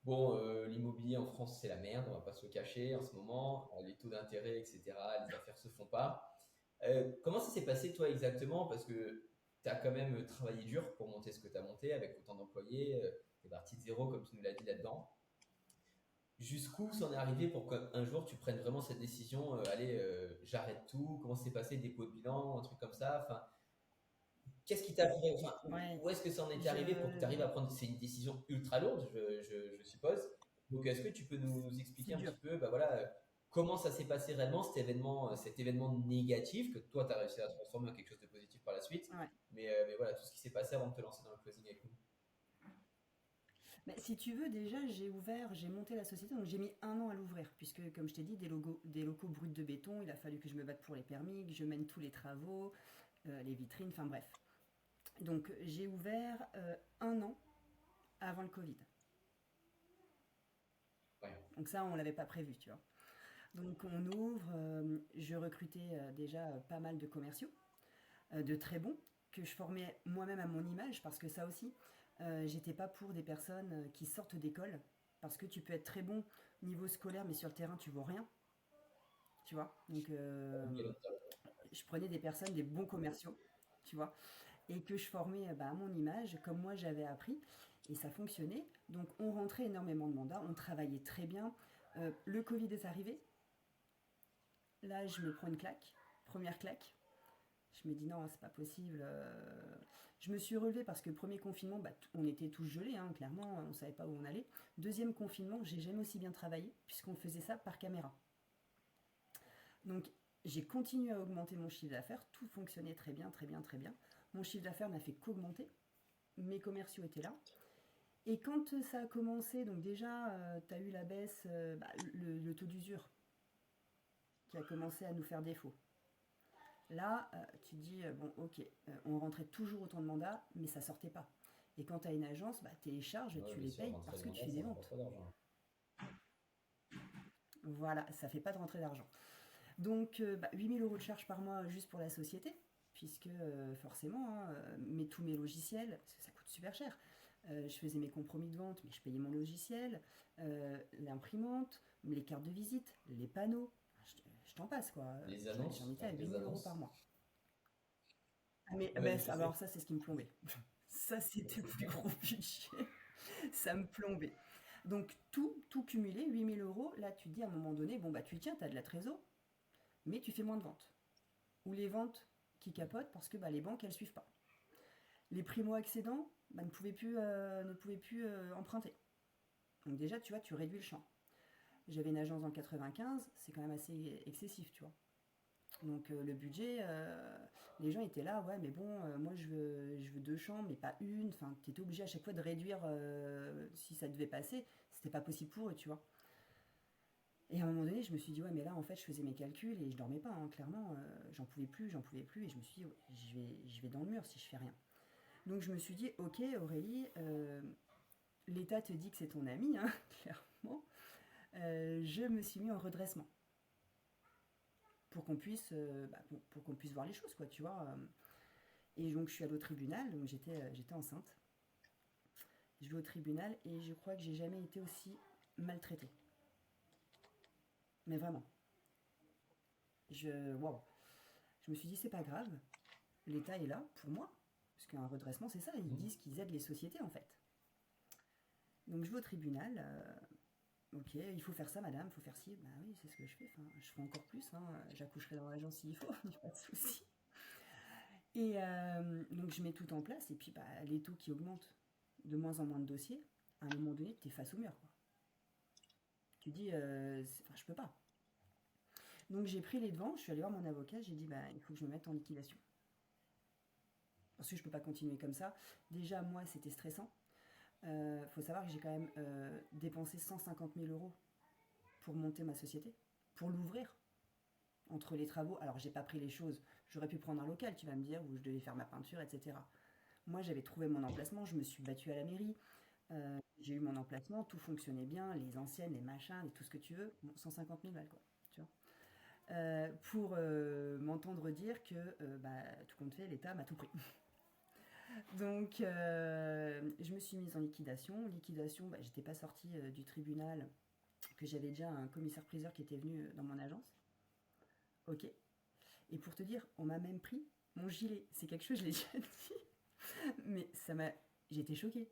Bon, l'immobilier en France, c'est la merde, on va pas se le cacher en ce moment. Les taux d'intérêt, etc., les affaires se font pas. Comment ça s'est passé, toi, exactement? Parce que tu as quand même travaillé dur pour monter ce que tu as monté avec autant d'employés. Tu es parti de zéro, comme tu nous l'as dit là-dedans. Jusqu'où c'en est arrivé pour qu'un jour tu prennes vraiment cette décision, allez, j'arrête tout? Comment s'est passé le dépôt de bilan, un truc comme ça? Enfin, qu'est-ce qui t'a fait, enfin, Ouais. où est-ce que ça en était arrivé pour que tu Je... arrives à prendre, c'est une décision ultra lourde, je suppose. Donc, est-ce que tu peux nous C'est expliquer un dur. petit peu, bah voilà, comment ça s'est passé réellement, cet événement négatif que toi, tu as réussi à transformer en quelque chose de positif par la suite, Ouais. mais voilà, tout ce qui s'est passé avant de te lancer dans le closing avec nous. Mais si tu veux, déjà, j'ai monté la société, donc j'ai mis 1 an à l'ouvrir, puisque, comme je t'ai dit, des locaux bruts de béton, il a fallu que je me batte pour les permis, que je mène tous les travaux, les vitrines, enfin bref. Donc j'ai ouvert 1 an avant le Covid. Ouais. Donc ça, on l'avait pas prévu, tu vois. Donc on ouvre, je recrutais déjà pas mal de commerciaux, de très bons, que je formais moi-même à mon image, parce que ça aussi, j'étais pas pour des personnes qui sortent d'école, parce que tu peux être très bon niveau scolaire, mais sur le terrain, tu vaux rien, tu vois. Donc Ok, donc, je prenais des personnes, des bons commerciaux, tu vois, et que je formais bah, à mon image, comme moi j'avais appris, et ça fonctionnait. Donc on rentrait énormément de mandats, on travaillait très bien. Le Covid est arrivé, là je me prends une claque, première claque. Je me dis non, c'est pas possible. Je me suis relevée parce que le premier confinement, bah, on était tous gelés, hein, clairement, on savait pas où on allait. Deuxième confinement, j'ai jamais aussi bien travaillé puisqu'on faisait ça par caméra. Donc j'ai continué à augmenter mon chiffre d'affaires, tout fonctionnait très bien, très bien, très bien. Mon chiffre d'affaires n'a fait qu'augmenter, mes commerciaux étaient là. Et quand ça a commencé, donc déjà, tu as eu la baisse, bah, le taux d'usure qui a commencé à nous faire défaut. Là, tu te dis, bon, ok, on rentrait toujours autant de mandats, mais ça sortait pas. Et quand tu as une agence, bah, tes charges, ouais, tu bien les sûr, payes rentrer parce de que tu mandat, fais des ça rapporte ventes. pas d'argent. Voilà, ça fait pas de rentrée d'argent. Donc, 8 000 euros de charges par mois juste pour la société, puisque forcément, hein, tous mes logiciels, parce que ça coûte super cher. Je faisais mes compromis de vente, mais je payais mon logiciel, l'imprimante, les cartes de visite, les panneaux, je t'en passe quoi. Les J'en annonces, étais à avec 8 les 000 euros par annonces. mois. Ah, mais Ouais, je alors sais. ça, c'est ce qui me plombait. Ça, Ouais, c'était le c'est plus clair. gros budget. Ça me plombait. Donc, tout cumulé, 8 000 euros, là, tu te dis à un moment donné, bon, bah, tu y tiens, tu as de la trésor, mais tu fais moins de ventes. Ou les ventes qui capotent parce que bah, les banques, elles suivent pas. Les primo-accédants bah, ne pouvaient plus emprunter. Donc déjà, tu vois, tu réduis le champ. J'avais une agence dans le 95, c'est quand même assez excessif, tu vois. Donc le budget, les gens étaient là, ouais, mais bon, moi je veux deux chambres, mais pas une. Enfin, tu étais obligé à chaque fois de réduire si ça devait passer. C'était pas possible pour eux, tu vois. Et à un moment donné, je me suis dit, ouais, mais là, en fait, je faisais mes calculs et je dormais pas, hein, clairement. J'en pouvais plus. Et je me suis dit, ouais, je vais dans le mur si je fais rien. Donc je me suis dit, ok, Aurélie, l'État te dit que c'est ton ami, hein, clairement. Je me suis mis en redressement pour qu'on puisse voir les choses, quoi, tu vois. Et donc je suis allée au tribunal, donc j'étais enceinte. Je vais au tribunal et je crois que j'ai jamais été aussi maltraitée. Mais vraiment. Waouh. Je me suis dit, c'est pas grave, l'État est là pour moi. Parce qu'un redressement, c'est ça, ils disent qu'ils aident les sociétés, en fait. Donc je vais au tribunal, ok, il faut faire ça, madame, il faut faire ci. Bah oui, c'est ce que je fais, enfin, je ferai encore plus, hein, j'accoucherai dans l'agence s'il faut, il n'y a pas de souci. Et donc je mets tout en place, et puis bah, les taux qui augmentent, de moins en moins de dossiers, à un moment donné, tu es face au mur, quoi. Tu dis, enfin, je peux pas. Donc j'ai pris les devants, je suis allée voir mon avocat, j'ai dit, bah, il faut que je me mette en liquidation. Parce que je peux pas continuer comme ça. Déjà, moi, c'était stressant. Faut savoir que j'ai quand même dépensé 150 000 euros pour monter ma société, pour l'ouvrir, entre les travaux. Alors, j'ai pas pris les choses, j'aurais pu prendre un local, tu vas me dire, où je devais faire ma peinture, etc. Moi, j'avais trouvé mon emplacement, je me suis battue à la mairie, j'ai eu mon emplacement, tout fonctionnait bien, les anciennes, les machins, et tout ce que tu veux. Bon, 150 000 balles, quoi, tu vois. Pour m'entendre dire que, bah, tout compte fait, l'État m'a tout pris. Donc, je me suis mise en liquidation. Liquidation, bah, j'étais pas sortie du tribunal, que j'avais déjà un commissaire-priseur qui était venu dans mon agence. Ok. Et pour te dire, on m'a même pris mon gilet. C'est quelque chose, je l'ai déjà dit. Mais ça m'a. J'étais choquée.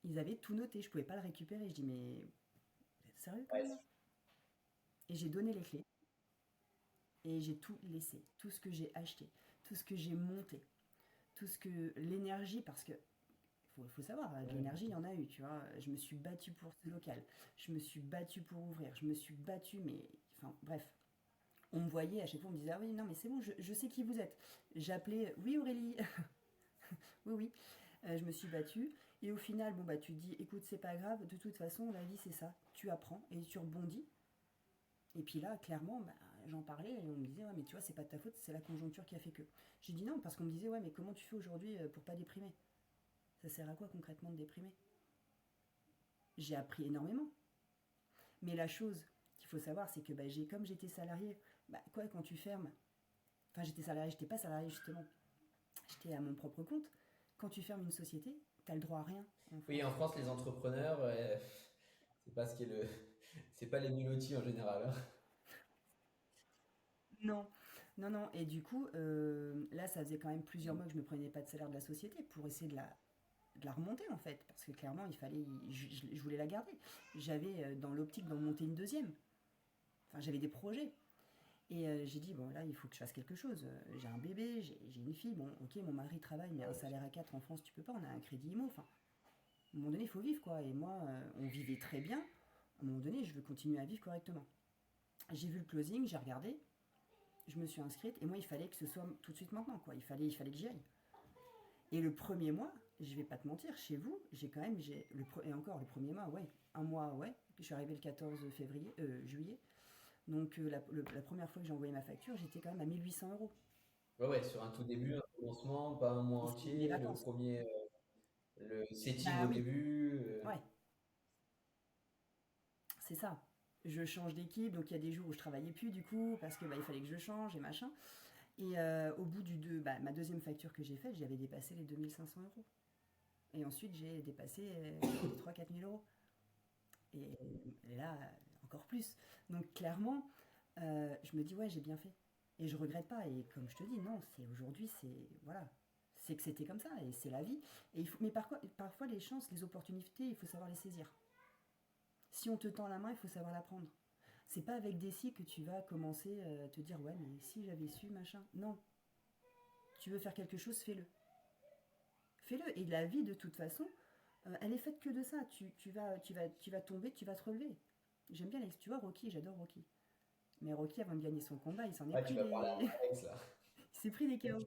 Ils avaient tout noté, je pouvais pas le récupérer. Je dis, mais vous êtes sérieux quand Ouais, même? Et j'ai donné les clés. Et j'ai tout laissé. Tout ce que j'ai acheté. Tout ce que j'ai monté. Tout ce que. L'énergie, parce que faut savoir, de l'énergie, il y en a eu, tu vois. Je me suis battue pour ce local. Je me suis battue pour ouvrir. Je me suis battue, mais. Enfin, bref. On me voyait, à chaque fois, on me disait, ah oui, non, mais c'est bon, je sais qui vous êtes. J'appelais, oui, Aurélie. Oui, oui. Je me suis battue. Et au final, bon, bah, tu te dis, écoute, c'est pas grave. De toute façon, la vie, c'est ça. Tu apprends et tu rebondis. Et puis là, clairement, bah, j'en parlais et on me disait, ouais, mais tu vois, c'est pas de ta faute, c'est la conjoncture qui a fait que. J'ai dit non, parce qu'on me disait, ouais, mais comment tu fais aujourd'hui pour pas déprimer? Ça sert à quoi concrètement de déprimer? J'ai appris énormément. Mais la chose qu'il faut savoir, c'est que bah, comme j'étais salarié, bah, quoi, quand tu fermes, enfin j'étais salarié, j'étais pas salarié justement, j'étais à mon propre compte. Quand tu fermes une société, t'as le droit à rien en oui, en France. France, les entrepreneurs, c'est pas ce qui est le, c'est pas les minotis en général, hein. Non, non, non. Et du coup, là, ça faisait quand même plusieurs mois que je me prenais pas de salaire de la société pour essayer de la remonter en fait, parce que clairement, il fallait, je voulais la garder. J'avais dans l'optique d'en monter une deuxième. Enfin, j'avais des projets. Et j'ai dit, bon, là, il faut que je fasse quelque chose. J'ai un bébé, j'ai une fille. Bon, ok, mon mari travaille, mais un salaire à 4 en France, tu peux pas, on a un crédit IMO. Enfin, à un moment donné, il faut vivre, quoi. Et moi, on vivait très bien. À un moment donné, je veux continuer à vivre correctement. J'ai vu le closing, j'ai regardé, je me suis inscrite, et moi, il fallait que ce soit tout de suite maintenant, quoi. Il fallait que j'y aille. Et le premier mois, je vais pas te mentir, chez vous, j'ai quand même, et encore, le premier mois, ouais, un mois, ouais. Je suis arrivée le 14 février, juillet. Donc, la première fois que j'ai envoyé ma facture, j'étais quand même à 1 800 euros. Ouais, ouais, sur un tout début, un commencement, pas un mois Et c'était les entier, le vacances. premier, le setting Bah au oui, début. ouais, c'est ça. Je change d'équipe, donc il y a des jours où je travaillais plus du coup, parce que bah, il fallait que je change et machin. Et au bout ma deuxième facture que j'ai faite, j'avais dépassé les 2 500 euros. Et ensuite, j'ai dépassé les 3 000 à 4 000 euros. Et là, encore plus. Donc clairement, je me dis, ouais, j'ai bien fait. Et je regrette pas. Et comme je te dis, non, c'est aujourd'hui, c'est. Voilà. C'est que c'était comme ça, et c'est la vie. Mais parfois, les chances, les opportunités, il faut savoir les saisir. Si on te tend la main, il faut savoir la prendre. C'est pas avec des si que tu vas commencer à te dire, ouais, mais si j'avais su, machin. Non. Tu veux faire quelque chose, fais-le. Fais-le. Et la vie, de toute façon, elle est faite que de ça. Tu vas tomber, tu vas te relever. J'aime bien tu vois, Rocky, j'adore Rocky. Mais Rocky, avant de gagner son combat, il s'en est Ouais, tu pris vas parler des. à mon ex là. Il s'est pris des KO.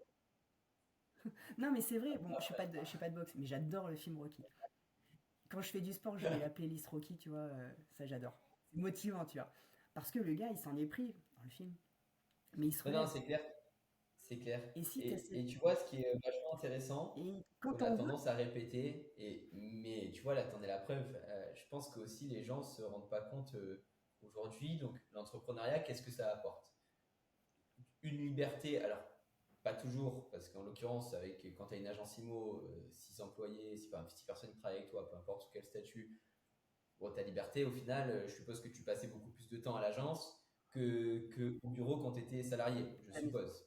Non, mais c'est vrai, bon, je suis pas de boxe, mais j'adore le film Rocky. Quand je fais du sport, je mets la playlist Rocky, tu vois, ça j'adore. C'est motivant, tu vois. Parce que le gars, il s'en est pris dans le film, mais il se Non, non, relève. c'est clair. C'est clair. Et si t'as Et cette... tu vois, ce qui est vachement intéressant, Et quand qu'on a t'en veux, tendance à répéter, mais tu vois, là, t'en es la preuve. Je pense que aussi les gens se rendent pas compte aujourd'hui. Donc, l'entrepreneuriat, qu'est-ce que ça apporte? Une liberté, alors pas toujours, parce qu'en l'occurrence, quand tu as une agence IMO, 6 employés, 6 personnes qui travaillent avec toi, peu importe sous quel statut, bon, ta liberté, au final, je suppose que tu passais beaucoup plus de temps à l'agence au bureau quand tu étais salarié, je à la maison. suppose.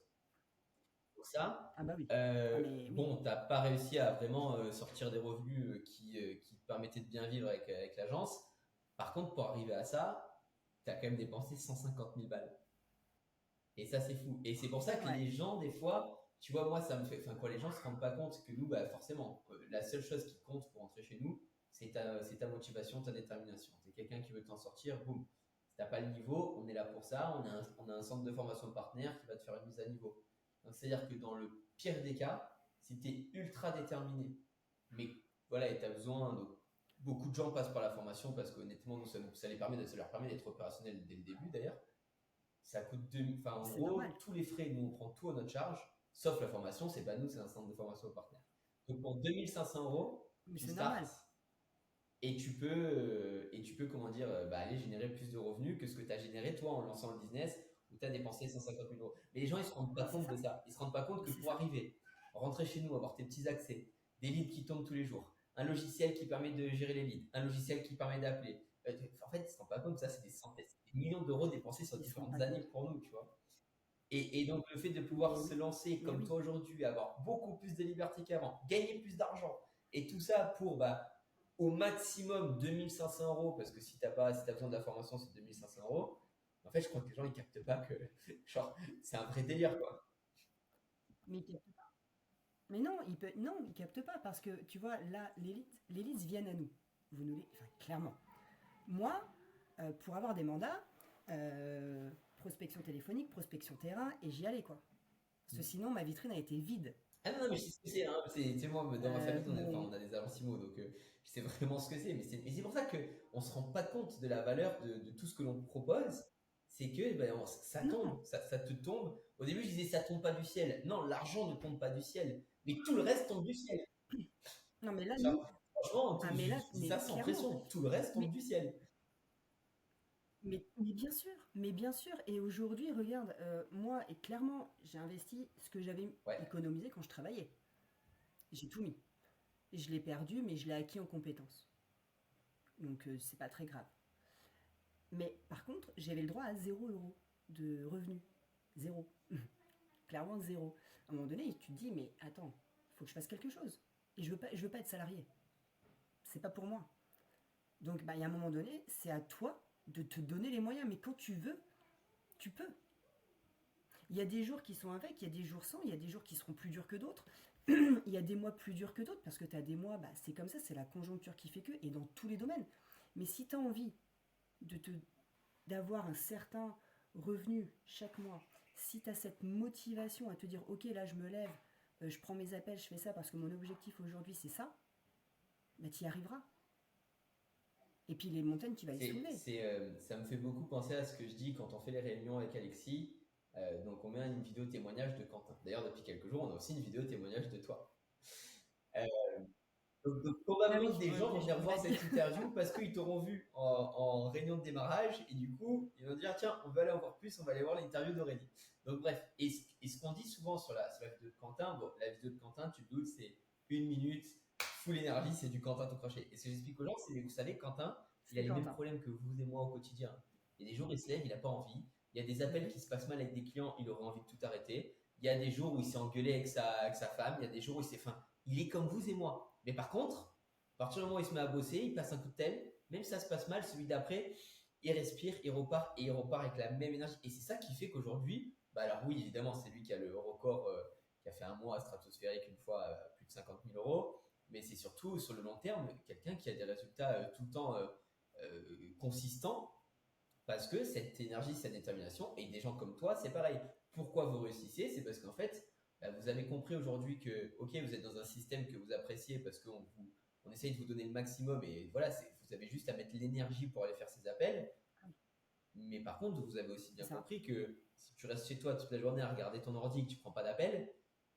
Pour ça, Ah bah oui. Ah mais oui. bon, tu n'as pas réussi à vraiment sortir des revenus qui te permettaient de bien vivre avec l'agence. Par contre, pour arriver à ça, tu as quand même dépensé 150 000 balles. Et ça, c'est fou. Et c'est pour ça que Ouais. les gens, des fois, tu vois, moi, ça me fait. Enfin, quoi, les gens se rendent pas compte que nous, bah, forcément, la seule chose qui compte pour entrer chez nous, c'est ta motivation, ta détermination. Tu es quelqu'un qui veut t'en sortir, boum. Si t'as pas le niveau, on est là pour ça. On a un centre de formation partenaire qui va te faire une mise à niveau. Donc, c'est-à-dire que dans le pire des cas, si tu es ultra déterminé, mais voilà, et tu as besoin. Donc, beaucoup de gens passent par la formation parce qu'honnêtement, ça leur permet d'être opérationnels dès le début d'ailleurs. Ça coûte enfin, en C'est gros, normal. tous les frais, nous, on prend tout à notre charge, sauf la formation, c'est pas nous, c'est un centre de formation partenaire. Donc, pour 2500 €, Mais tu c'est starts normal. et tu peux, comment dire, bah, aller générer plus de revenus que ce que tu as généré, toi, en lançant le business où tu as dépensé 150 000 €. Mais les gens, ils se rendent pas Mais c'est compte ça. de ça. Ils se rendent pas compte Mais que c'est pour ça. arriver, rentrer chez nous, avoir tes petits accès, des leads qui tombent tous les jours, un logiciel qui permet de gérer les leads, un logiciel qui permet d'appeler. En fait, ils se rendent pas compte que ça, c'est des centaines, c'est des millions d'euros dépensés sur Ils se rendent différentes pas années compte. pour nous, tu vois. Et donc, le fait de pouvoir Mais se oui. lancer Mais comme oui. toi aujourd'hui, avoir beaucoup plus de liberté qu'avant, gagner plus d'argent, et tout ça pour bah, au maximum 2500 €, parce que si t'as besoin de la formation, c'est 2500 €. En fait, je crois que les gens, ils captent pas que genre, c'est un vrai délire, quoi. Mais Mais non, non, ils captent pas parce que tu vois, là, l'élite viennent à nous. Enfin, clairement. Moi, pour avoir des mandats, prospection téléphonique, prospection terrain, et j'y allais quoi. Parce que sinon, ma vitrine a été vide. Ah non, non, mais je sais ce que c'est, hein. Tu sais, moi, dans ma famille, Mon... on a des agents IMO, donc je sais vraiment ce que c'est. Mais c'est pour ça qu'on ne se rend pas compte de la valeur de tout ce que l'on propose. C'est que ben, ça Non, tombe, ça te tombe. Au début, je disais ça tombe pas du ciel. Non, l'argent ne tombe pas du ciel, mais tout le reste tombe du ciel. non, mais là, nous, Genre, franchement, ah, mais là, je dis mais ça sans clairement, pression. Tout le reste tombe mais, du ciel. mais bien sûr, et aujourd'hui, regarde, moi, et clairement, j'ai investi ce que j'avais Ouais. économisé quand je travaillais. J'ai tout mis. Je l'ai perdu, mais je l'ai acquis en compétences. Donc, c'est pas très grave. Mais par contre, j'avais le droit à 0 € de revenus. Zéro. Clairement zéro. À un moment donné, tu te dis, mais attends, il faut que je fasse quelque chose. Et je veux pas être salarié. C'est pas pour moi. Donc, bah, il y a un moment donné, c'est à toi de te donner les moyens. Mais quand tu veux, tu peux. Il y a des jours qui sont avec, il y a des jours sans, il y a des jours qui seront plus durs que d'autres. Il y a des mois plus durs que d'autres parce que tu as des mois, bah, c'est comme ça, c'est la conjoncture qui fait que, et dans tous les domaines. Mais si tu as envie de te d'avoir un certain revenu chaque mois, si tu as cette motivation à te dire ok là je me lève, je prends mes appels, je fais ça parce que mon objectif aujourd'hui c'est ça, bah tu y arriveras. Et puis les montagnes tu vas les soulever. Ça me fait beaucoup penser à ce que je dis quand on fait les réunions avec Alexis. Donc, on met une vidéo témoignage de Quentin. D'ailleurs, depuis quelques jours, on a aussi une vidéo témoignage de toi. Euh, donc, Ah probablement oui, des gens vont venir il voir m'a dit. cette interview parce qu'ils t'auront vu en réunion de démarrage et du coup, ils vont dire tiens, on va aller encore plus, on va aller voir l'interview d'Aurélie. Donc, bref, et ce qu'on dit souvent sur la vidéo de Quentin, bon, la vidéo de Quentin, tu te doutes, c'est 1 minute, full énergie, c'est du Quentin tout craché. Et ce que j'explique aux gens, c'est que vous savez, Quentin, il a C'est les mêmes Quentin. problèmes que vous et moi au quotidien. Il y a des jours, il se lève, il n'a pas envie. Il y a des appels Mhm. qui se passent mal avec des clients, il aurait envie de tout arrêter. Il y a des jours où il s'est engueulé avec sa femme, il y a des jours où il s'est faim. Il est comme vous et moi. Mais par contre, à partir du moment où il se met à bosser, il passe un coup de tel, même si ça se passe mal, celui d'après, il respire, il repart et il repart avec la même énergie. Et c'est ça qui fait qu'aujourd'hui, bah alors oui, évidemment, c'est lui qui a le record, qui a fait un mois stratosphérique une fois, plus de 50 000 euros, mais c'est surtout sur le long terme quelqu'un qui a des résultats tout le temps consistants parce que cette énergie, cette détermination, et des gens comme toi, c'est pareil. Pourquoi vous réussissez? C'est parce qu'en fait, bah, vous avez compris aujourd'hui que, ok, vous êtes dans un système que vous appréciez parce on essaye de vous donner le maximum et voilà, vous avez juste à mettre l'énergie pour aller faire ces appels. Mais par contre, vous avez aussi bien compris que si tu restes chez toi toute la journée à regarder ton ordi et que tu prends pas d'appels,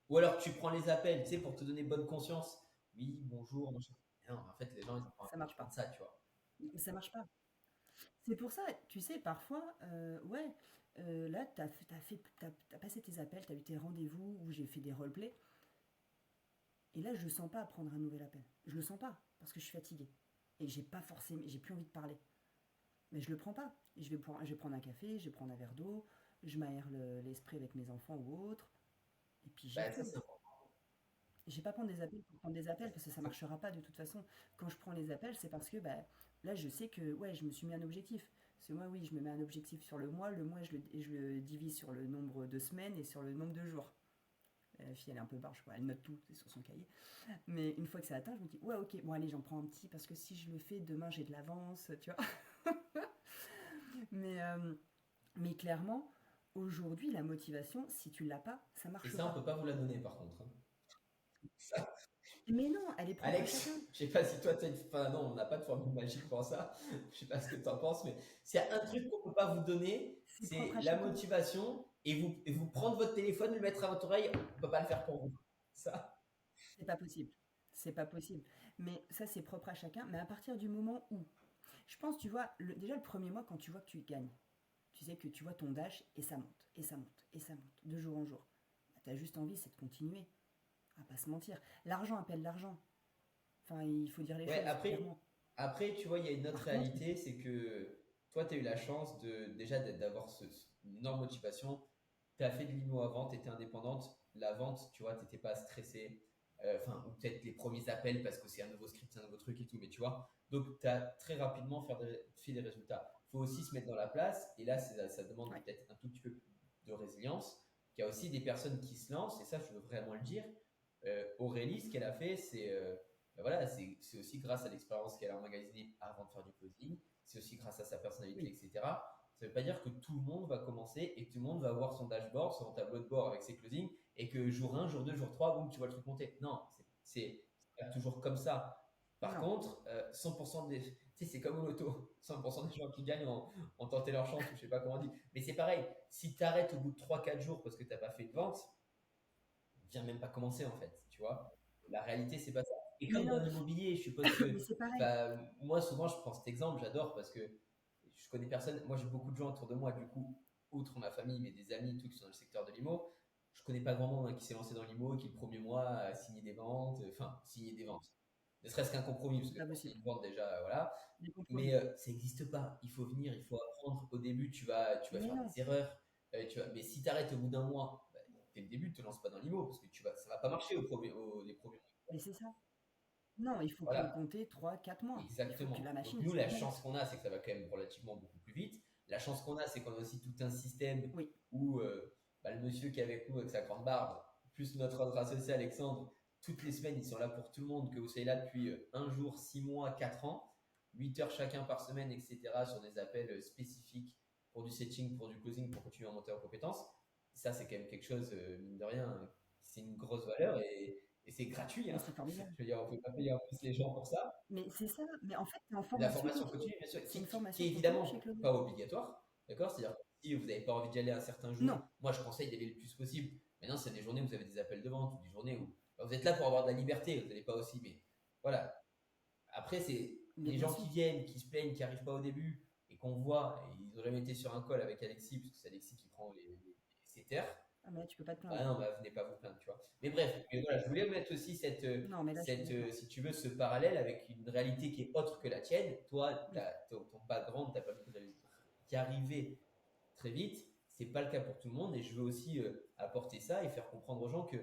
ou alors que tu prends les appels, tu sais, pour te donner bonne conscience. Oui, bonjour, machin. Non, en fait, les gens, ils ont pas Ça marche pas. ça, tu vois. Ça marche pas. C'est pour ça, tu sais, parfois, ouais, là, t'as passé tes appels, t'as eu tes rendez-vous où j'ai fait des roleplays, et là, je ne sens pas prendre un nouvel appel. Je le sens pas, parce que je suis fatiguée. Et j'ai plus envie de parler. Mais je le prends pas. Je vais prendre un café, je vais prendre un verre d'eau, je m'aère l'esprit avec mes enfants ou autres, et puis j'ai Bah, ça, tout. c'est Je vais pas prendre des appels pour prendre des appels parce que ça marchera pas de toute façon. Quand je prends les appels, c'est parce que bah, là, je sais que ouais, je me suis mis un objectif. Parce que moi, oui, je me mets un objectif sur le mois. Le mois, je le divise sur le nombre de semaines et sur le nombre de jours. La fille, elle est un peu barge, quoi. Elle note tout, c'est sur son cahier. Mais une fois que c'est atteint, je me dis, ouais, ok, bon, allez, j'en prends un petit parce que si je le fais, demain, j'ai de l'avance, tu vois. mais, euh, mais clairement, aujourd'hui, la motivation, si tu l'as pas, ça marche Et pas. ça, on peut pas vous la donner par contre, hein. Ça. Mais non, elle est propre à Alex, chacun. je sais pas si toi, enfin, non, on n'a pas de formule magique pour ça. Je sais pas ce que tu en penses, mais c'est un truc qu'on peut pas vous donner, C'est propre c'est à la chacun. motivation et vous prendre votre téléphone, le mettre à votre oreille, on peut pas le faire pour vous. Ça. C'est pas possible. C'est pas possible. Mais ça, c'est propre à chacun. Mais à partir du moment où, je pense, tu vois, déjà le premier mois, quand tu vois que tu gagnes, tu sais que tu vois ton dash et ça monte, et ça monte, et ça monte, de jour en jour. Bah, t'as juste envie, c'est de continuer. À pas se mentir. L'argent appelle l'argent. Enfin, il faut dire les Ouais, choses, clairement. après, tu vois, il y a une autre Par contre, réalité, c'est que toi, tu as eu la chance déjà d'avoir une énorme motivation. Tu as fait de l'IMO avant, tu étais indépendante. La vente, tu vois, tu n'étais pas stressé. Enfin, ou peut-être les premiers appels parce que c'est un nouveau script, c'est un nouveau truc et tout, mais tu vois. Donc, tu as très rapidement fait des résultats. Il faut aussi se mettre dans la place, et là, ça demande ouais. peut-être un tout petit peu de résilience. Il y a aussi des personnes qui se lancent, et ça, je veux vraiment le dire. Aurélie, ce qu'elle a fait, ben voilà, c'est aussi grâce à l'expérience qu'elle a emmagasinée avant de faire du closing, c'est aussi grâce à sa personnalité, Oui. etc. Ça ne veut pas dire que tout le monde va commencer et que tout le monde va avoir son dashboard, son tableau de bord avec ses closings et que jour 1, jour 2, jour 3, boum, tu vois le truc monter. Non, c'est pas toujours comme ça. Par Non. contre, 100% des. Tu sais, c'est comme au loto. 100% des gens qui gagnent ont tenté leur chance, ou je sais pas comment on dit. Mais c'est pareil, si tu arrêtes au bout de 3-4 jours parce que tu n'as pas fait de vente, viens même pas commencer en fait, tu vois. La réalité, c'est pas ça. Et Mais comme dans non, l'immobilier, je suppose mais que, c'est pareil. bah, moi souvent je prends cet exemple, j'adore parce que je connais personne, moi j'ai beaucoup de gens autour de moi, du coup, outre ma famille, mais des amis, tout qui sont dans le secteur de l'IMO, je connais pas grand monde hein, qui s'est lancé dans l'IMO et qui le premier mois a signé des ventes, enfin, signé des ventes. Ne serait-ce qu'un compromis, parce C'est que pas pour signer possible. une vente déjà, voilà. Des Mais compromis. ça n'existe pas. Il faut venir, il faut apprendre. Au début, tu vas Mais faire non. des erreurs. Mais si tu arrêtes au bout d'un mois, bah, dès le début, ne te lance pas dans l'IMO parce que ça va pas marcher les premiers mois. Mais c'est ça. Non, il faut Voilà, compter 3 4 mois. Il faut que exactement. la Donc machine elle nous, se la remonte. chance qu'on a, c'est que ça va quand même relativement beaucoup plus vite. La chance qu'on a, c'est qu'on a aussi tout un système Oui. où bah, le monsieur qui est avec nous avec sa grande barbe, plus notre autre associé Alexandre, toutes les semaines, ils sont là pour tout le monde, que vous soyez là depuis un jour, 6 mois, 4 ans, 8 heures chacun par semaine, etc., sur des appels spécifiques pour du setting, pour du closing, pour continuer à monter en compétences. Ça, c'est quand même quelque chose, mine de rien, c'est une grosse valeur et c'est gratuit. Mais Hein. c'est formidable. Je veux dire, on ne peut pas payer en plus les gens pour ça. Mais c'est ça. Mais en fait, c'est en La formation formation continue. continue, bien sûr, C'est une qui formation est continue chez évidemment Clovis. pas obligatoire. D'accord. C'est-à-dire que si vous n'avez pas envie d'y aller un certain jour, Non. moi je conseille d'y aller le plus possible. Maintenant, c'est des journées où vous avez des appels de vente ou des journées où bah, vous êtes là pour avoir de la liberté, vous n'allez pas aussi. Mais voilà. Après, c'est Mais les bien gens sûr. qui viennent, qui se plaignent, qui n'arrivent pas au début et qu'on voit, et ils n'ont jamais été sur un call avec Alexis, parce que c'est Alexis qui prend ses terres. Ah, mais là, tu peux pas te Ah plaindre. non, bah, venez pas vous plaindre, tu vois. Mais bref, mais voilà, je voulais mettre aussi Non, mais là, je suis d'accord. si tu veux, ce parallèle avec une réalité qui est autre que la tienne. Toi, Oui. ton background t'a permis d'y arriver très vite. C'est pas le cas pour tout le monde et je veux aussi apporter ça et faire comprendre aux gens que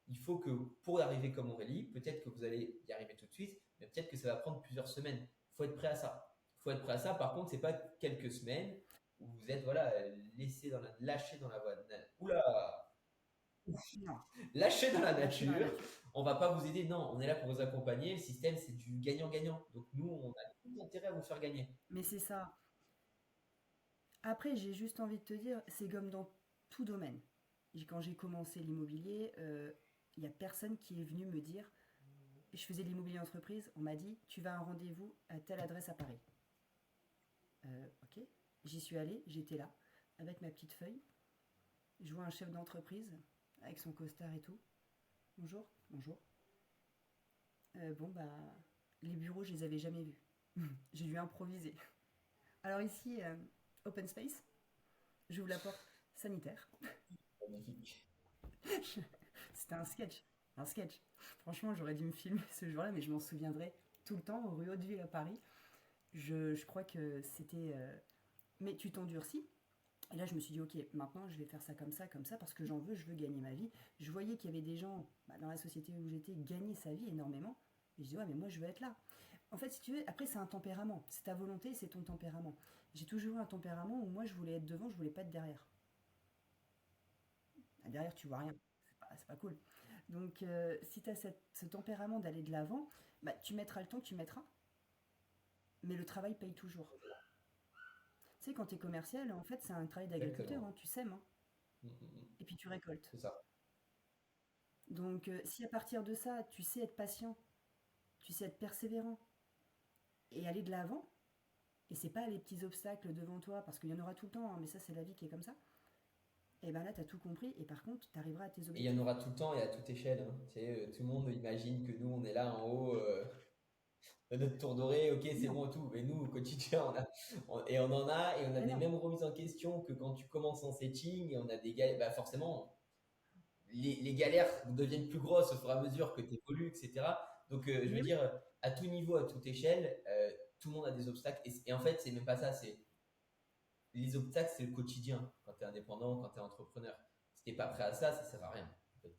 il faut que pour arriver comme Aurélie, peut-être que vous allez y arriver tout de suite, mais peut-être que ça va prendre plusieurs semaines. Il faut être prêt à ça. Il faut être prêt à ça. Par contre, c'est pas quelques semaines où vous êtes voilà lâché dans la voie. Oula, Non. lâché dans la Lâché dans la nature nature. on va pas vous aider. Non, on est là pour vous accompagner. Le système, c'est du gagnant-gagnant. Donc nous, on a tout intérêt à vous faire gagner. Mais c'est ça. Après, j'ai juste envie de te dire, c'est comme dans tout domaine. Quand j'ai commencé l'immobilier, il n'y a personne qui est venu me dire, je faisais de l'immobilier entreprise, on m'a dit, tu vas à un rendez-vous à telle adresse à Paris. Ok, j'y suis allée, j'étais là, avec ma petite feuille. Je vois un chef d'entreprise, avec son costard et tout. Bonjour, bonjour. Bon, bah, les bureaux, je les avais jamais vus. J'ai dû improviser. Alors ici, open space, j'ouvre la porte sanitaire. Magnifique. C'était un sketch. Un sketch. Franchement, j'aurais dû me filmer ce jour-là, mais je m'en souviendrai tout le temps, rue Hauteville à Paris. Je crois que c'était. Mais tu t'endurcis. Et là, je me suis dit, ok, maintenant, je vais faire ça, parce que j'en veux, je veux gagner ma vie. Je voyais qu'il y avait des gens dans la société où j'étais gagner sa vie énormément. Et je dis, ouais, mais moi, je veux être là. En fait, si tu veux, après, c'est un tempérament. C'est ta volonté, c'est ton tempérament. J'ai toujours eu un tempérament où moi, je voulais être devant, je voulais pas être derrière. Derrière, tu vois rien. C'est pas cool. Donc, si tu as ce tempérament d'aller de l'avant, bah, tu mettras le temps que tu mettras, mais le travail paye toujours. Tu sais, quand tu es commercial, en fait, c'est un travail d'agriculteur, Exactement. hein, tu sèmes, hein, Mm, mm, mm. et puis tu récoltes. C'est ça. Donc, si à partir de ça, tu sais être patient, tu sais être persévérant, et aller de l'avant, et c'est pas les petits obstacles devant toi, parce qu'il y en aura tout le temps, hein, mais ça, c'est la vie qui est comme ça, et ben là, tu as tout compris, et par contre, tu arriveras à tes Et il y en objectifs. aura tout le temps et à toute échelle, hein. Tu sais, tout le monde imagine que nous, on est là en haut de notre tour doré, ok, c'est Non, bon et tout. Mais nous, au quotidien, et on en a, et on a mais des non. mêmes remises en question que quand tu commences en setting, et on a des gars, bah forcément, les galères deviennent plus grosses au fur et à mesure que tu évolues, etc. Donc, je Mais veux oui. dire, à tout niveau, à toute échelle, tout le monde a des obstacles. Et en fait, c'est même pas ça. C'est les obstacles, c'est le quotidien quand tu es indépendant, quand tu es entrepreneur. Si tu n'es pas prêt à ça, ça sert à rien. En fait.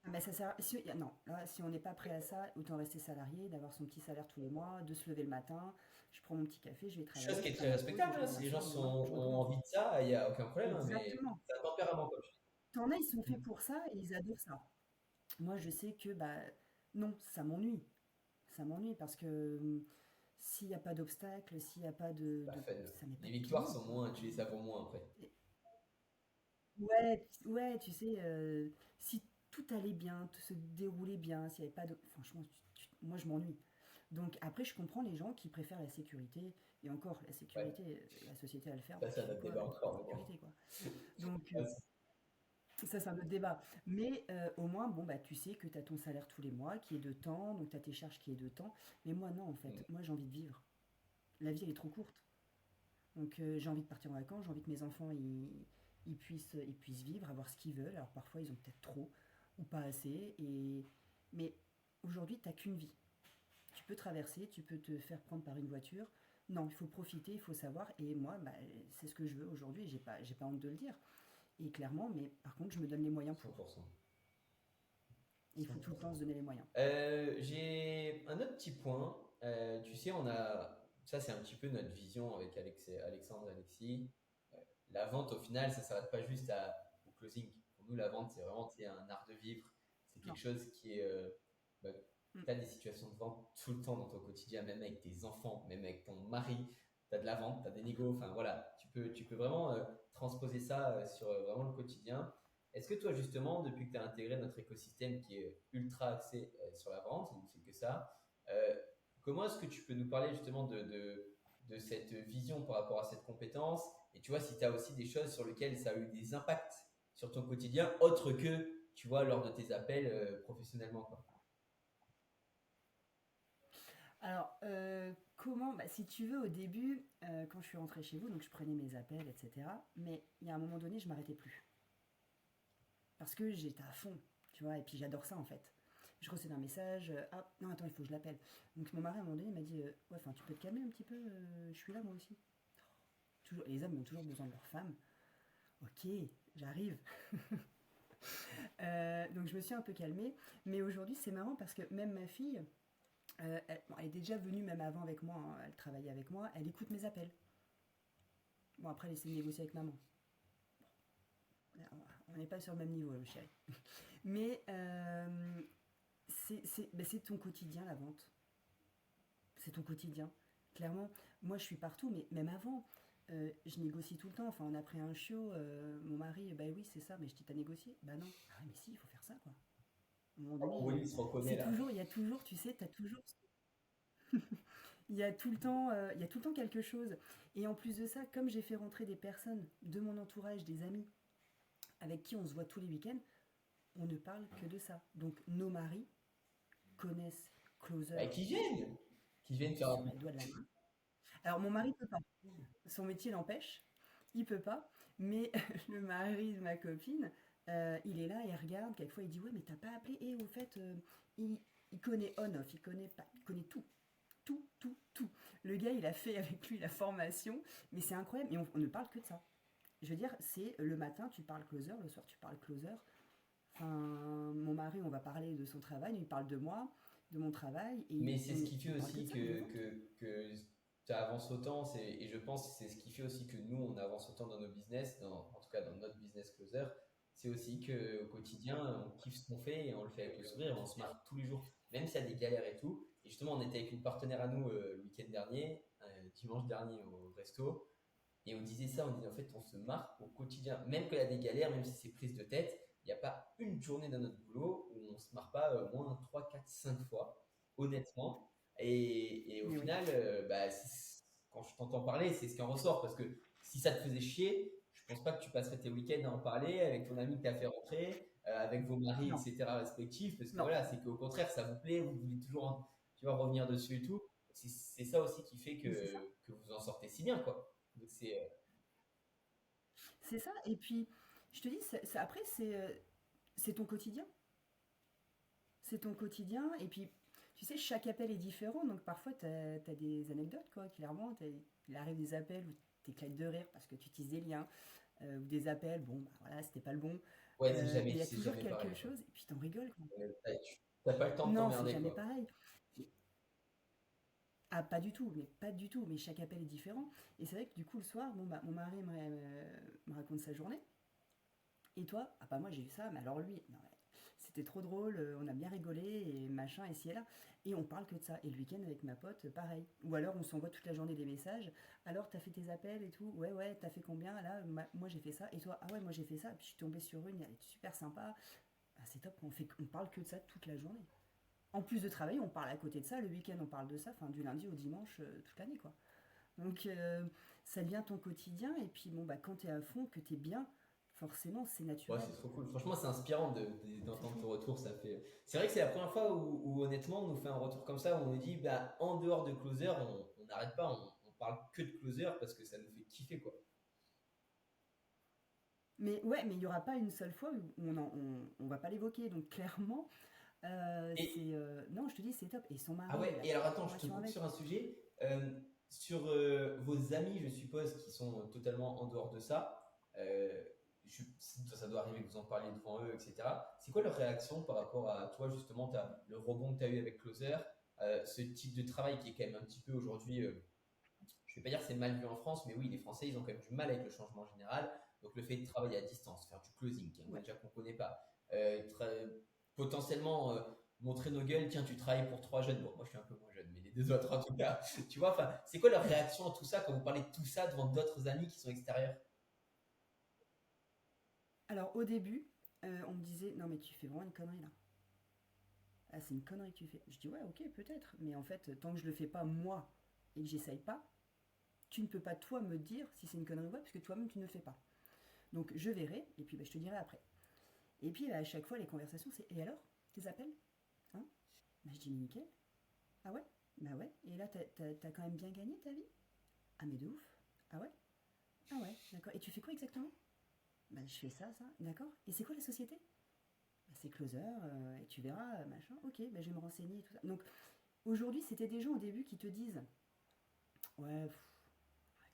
Ah, mais ça sert, non, là, si on n'est pas prêt à ça, autant rester salarié, d'avoir son petit salaire tous les mois, de se lever le matin, je prends mon petit café, je vais Chose travailler, qui est je prends très ma pause, respectable, je hein. vais Si les gens m'asseoir, demain, je ont recommence. envie de ça, il n'y a aucun problème, hein, mais Exactement. c'est un tempérament, comme je T'en as, ils sont faits pour ça et ils adorent ça. Moi, je sais que, bah, non, ça m'ennuie. Ça m'ennuie parce que s'il n'y a pas d'obstacle, s'il n'y a pas pas fun. ça met pas Les de victoires piment. sont moins, tu les savoures moins après. Et- Ouais, ouais, tu sais, si tout allait bien, tout se déroulait bien, s'il n'y avait pas de... Franchement, moi, je m'ennuie. Donc après, je comprends les gens qui préfèrent la sécurité. Et encore, la Ouais, sécurité, la société va le faire. ça, Bah, tu c'est un fais autre quoi débat avec ta encore, mais bon. sécurité, quoi. Donc Ah, c'est- ça, c'est un autre débat. Mais au moins, bon, bah, tu sais que tu as ton salaire tous les mois, qui est de temps, donc tu as tes charges qui est de temps. Mais moi, non, en fait. mm. Moi, j'ai envie de vivre. La vie, elle est trop courte. Donc j'ai envie de partir en vacances, j'ai envie que mes enfants, ils puissent vivre, avoir ce qu'ils veulent. Alors parfois, ils ont peut-être trop ou pas assez. Mais aujourd'hui, tu n'as qu'une vie. Tu peux traverser, tu peux te faire prendre par une voiture. Non, il faut profiter, il faut savoir. Et moi, bah, c'est ce que je veux aujourd'hui. J'ai pas honte de le dire. Et clairement, mais par contre, je me donne les moyens pour. 100%. Et il faut tout le temps 100%. se donner les moyens. J'ai un autre petit point. Tu sais, on a. Ça, c'est un petit peu notre vision avec Alexandre et Alexis. Euh, la vente, au final, ça ne s'arrête pas juste au closing. Pour nous, la vente, c'est vraiment un art de vivre. C'est quelque Non. chose qui est. Bah, Mm. tu as des situations de vente tout le temps dans ton quotidien, même avec tes enfants, même avec ton mari. Tu as de la vente, tu as des négos. Enfin, voilà. Tu peux vraiment transposer ça sur vraiment le quotidien. Est-ce que toi, justement, depuis que tu as intégré notre écosystème qui est ultra axé sur la vente, il ne fait que ça, euh, comment est-ce que tu peux nous parler justement de cette vision par rapport à cette compétence? Et tu vois, si tu as aussi des choses sur lesquelles ça a eu des impacts sur ton quotidien, autre que, tu vois, lors de tes appels professionnellement, quoi. Alors, comment, bah, si tu veux, au début, quand je suis rentrée chez vous, donc je prenais mes appels, etc. Mais il y a un moment donné, je m'arrêtais plus. Parce que j'étais à fond, tu vois, et puis j'adore ça en fait. Je recevais un message, ah non, attends, il faut que je l'appelle. Donc mon mari à un moment donné m'a dit, ouais, enfin, tu peux te calmer un petit peu, je suis là moi aussi. Toujours, les hommes ont toujours besoin de leur femme. Ok, j'arrive. Donc je me suis un peu calmée. Mais aujourd'hui, c'est marrant parce que même ma fille, bon, elle est déjà venue même avant avec moi, hein, elle travaillait avec moi, elle écoute mes appels. Bon, après, elle essaie de négocier avec maman. On n'est pas sur le même niveau, le chéri. Mais c'est ton quotidien, la vente. C'est ton quotidien. Clairement, moi je suis partout, mais même avant, je négocie tout le temps. Enfin, on a pris un chiot, mon mari, bah oui, c'est ça, mais je dis, t'as négocié? Bah non. Ah ouais, mais si, il faut faire ça, quoi. À un moment donné, Oui, il se reconnaît c'est là. toujours, il y a toujours, tu sais, t'as toujours, il y a tout le temps, il y a tout le temps quelque chose. Et en plus de ça, comme j'ai fait rentrer des personnes de mon entourage, des amis, avec qui on se voit tous les week-ends, on ne parle que de ça. Donc nos maris connaissent Closer Bah, qui viennent faire sur un les doigts de la main. Alors mon mari peut pas, son métier l'empêche, il peut pas, mais le mari de ma copine, il est là, il regarde, quelquefois il dit ouais mais t'as pas appelé, et au fait il connaît on-off, il connaît pas, il connaît tout. Tout, tout, tout. Le gars, il a fait avec lui la formation, mais c'est incroyable. Et on ne parle que de ça. Je veux dire, c'est le matin, tu parles closer, le soir, tu parles closer. Enfin, mon mari, on va parler de son travail, il parle de moi, de mon travail, Mais et c'est ce qui fait on parle que de aussi ça, de vente. que tu avances autant, et je pense que c'est ce qui fait aussi que nous, on avance autant dans nos business, en tout cas dans notre business closer, c'est aussi qu'au quotidien, on kiffe ce qu'on fait et on le fait avec le sourire, on se marre tous les jours, même s'il y a des galères et tout. Et justement, on était avec une partenaire à nous le week-end dernier, dimanche dernier au resto, et on disait ça, on disait en fait, on se marre au quotidien, même qu'il y a des galères, même si c'est prise de tête, il n'y a pas une journée dans notre boulot où on ne se marre pas moins 3 4 5 fois, honnêtement. Et au Mais oui, final, bah, quand je t'entends parler, c'est ce qui en ressort, parce que si ça te faisait chier, je pense pas que tu passerais tes week-ends à en parler avec ton ami que tu as fait rentrer, avec vos maris, non, etc., respectifs, parce que non, voilà, c'est qu'au contraire, ça vous plaît, vous voulez toujours tu vois, revenir dessus et tout. C'est ça aussi qui fait mais c'est ça. que vous en sortez si bien, quoi. Donc c'est C'est ça, et puis, je te dis, après, c'est ton quotidien. C'est ton quotidien, et puis, tu sais, chaque appel est différent, donc parfois, t'as des anecdotes, quoi, clairement. Il arrive des appels où t'éclates de rire parce que tu tisses des liens, ou des appels, bon, bah voilà, c'était pas le bon. ouais, Et il y a c'est toujours jamais quelque pareil, quoi. chose, et puis t'en rigoles, quoi. T'as pas le temps de Non, c'est t'emmerder, jamais quoi. pareil. Ah, pas du tout, mais pas du tout, mais chaque appel est différent. Et c'est vrai que du coup, le soir, bon, bah, mon mari me raconte sa journée. Et toi? Ah, bah moi j'ai vu ça, mais alors lui, non, ouais, c'était trop drôle, on a bien rigolé, et machin, et ci et là. Et on parle que de ça. Et le week-end avec ma pote, pareil. Ou alors on s'envoie toute la journée des messages. Alors t'as fait tes appels et tout? Ouais, ouais, t'as fait combien? Là, moi j'ai fait ça. Et toi? Ah ouais, moi j'ai fait ça. Puis je suis tombée sur une, elle est super sympa. Ah, c'est top, on parle que de ça toute la journée. En plus de travailler, on parle à côté de ça. Le week-end, on parle de ça. Enfin, du lundi au dimanche, toute l'année, quoi. Donc, ça devient ton quotidien. Et puis, bon, bah, quand t'es à fond, que t'es bien, forcément, c'est Ouais, naturel. c'est trop cool. Franchement, c'est inspirant C'est d'entendre fou. ton retour. Ça fait... C'est vrai que c'est la première fois où, honnêtement, on nous fait un retour comme ça, où on nous dit, bah, en dehors de Closer, on n'arrête pas, on parle que de Closer parce que ça nous fait kiffer, quoi. Mais ouais, mais il n'y aura pas une seule fois où on va pas l'évoquer. Donc, clairement, Et, non, je te dis, c'est top. Et son ah mari, ouais, il a et fait alors la attends, je te formation coupe avec. sur un sujet. Sur vos amis, je suppose, qui sont totalement en dehors de ça, euh, ça doit arriver que vous en parliez devant eux, etc. C'est quoi leur réaction par rapport à toi, justement, le rebond que tu as eu avec Closer, ce type de travail qui est quand même un petit peu aujourd'hui, je ne vais pas dire que c'est mal vu en France, mais oui, les Français, ils ont quand même du mal avec le changement général. Donc le fait de travailler à distance, faire du closing, qui est un Ouais. métier qu'on ne connaît pas, potentiellement montrer nos gueules, tiens, tu travailles pour trois jeunes. Bon, moi je suis un peu moins jeune, mais les deux autres en tout cas. Tu vois, enfin, c'est quoi leur réaction à tout ça quand vous parlez de tout ça devant d'autres amis qui sont extérieurs? Alors, au début, on me disait, non, mais tu fais vraiment une connerie là. Ah, c'est une connerie que tu fais. Je dis, ouais, ok, peut-être. Mais en fait, tant que je le fais pas moi et que j'essaye pas, tu ne peux pas toi me dire si c'est une connerie ou pas, puisque toi-même tu ne le fais pas. Donc je verrai, et puis bah, je te dirai après. Et puis bah, à chaque fois, les conversations, c'est et alors? Tes appels? Hein? Bah, je dis, mais nickel. Ah ouais? Bah ouais. Et là, t'as quand même bien gagné ta vie? Ah, mais de ouf. Ah ouais? Ah ouais, d'accord. Et tu fais quoi exactement? Bah, je fais ça, ça. D'accord. Et c'est quoi la société? Bah, c'est Closer, et tu verras, machin. Ok, bah, je vais me renseigner et tout ça. Donc aujourd'hui, c'était des gens au début qui te disent, ouais,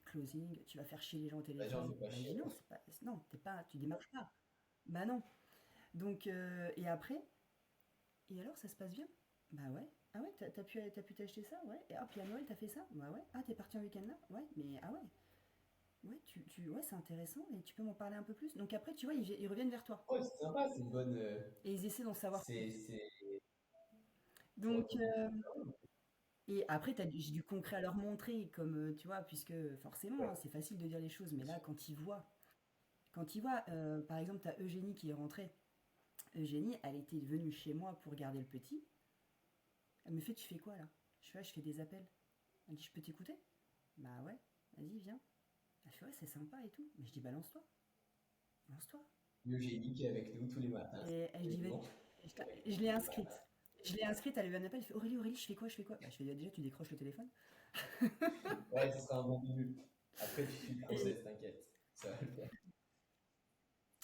closing, tu vas faire chier les gens au Les gens, je téléphone. veux pas Bah, je chier. dis non, c'est pas, non, t'es pas, tu démarches pas. Bah non. Donc, et après, et alors, ça se passe bien? Bah ouais. Ah ouais, t'as pu t'acheter ça? Ouais. Et hop, puis à Noël, t'as fait ça? Bah ouais. Ah, t'es parti en week-end là? Ouais, mais ah ouais. ouais, ouais, c'est intéressant et tu peux m'en parler un peu plus. Donc après, tu vois, ils reviennent vers toi Ouais, c'est sympa, c'est une bonne. et ils essaient d'en savoir C'est, plus. c'est, ça Donc, rebondit. et après, j'ai du concret à leur montrer, comme tu vois, puisque forcément, hein, c'est facile de dire les choses, mais Bien là, sûr. quand ils voient, par exemple, tu as Eugénie qui est rentrée. Eugénie, elle était venue chez moi pour garder le petit. Elle me fait, tu fais quoi là? Je fais des appels. Elle me dit, je peux t'écouter? Bah ouais, vas-y, viens. Elle fait, ouais, c'est sympa et tout. Mais je dis, balance-toi, balance-toi. Eugénie qui est avec nous tous les matins. Et elle, je Et dis, non. je l'ai inscrite. Je l'ai inscrite, elle a eu un appel, elle fait, Aurélie, Aurélie, je fais quoi, je fais quoi? Bah, je fais, déjà, tu décroches le téléphone. Ouais, ce sera un bon début. Après, tu suis le Et, process, t'inquiète. Ça va le faire.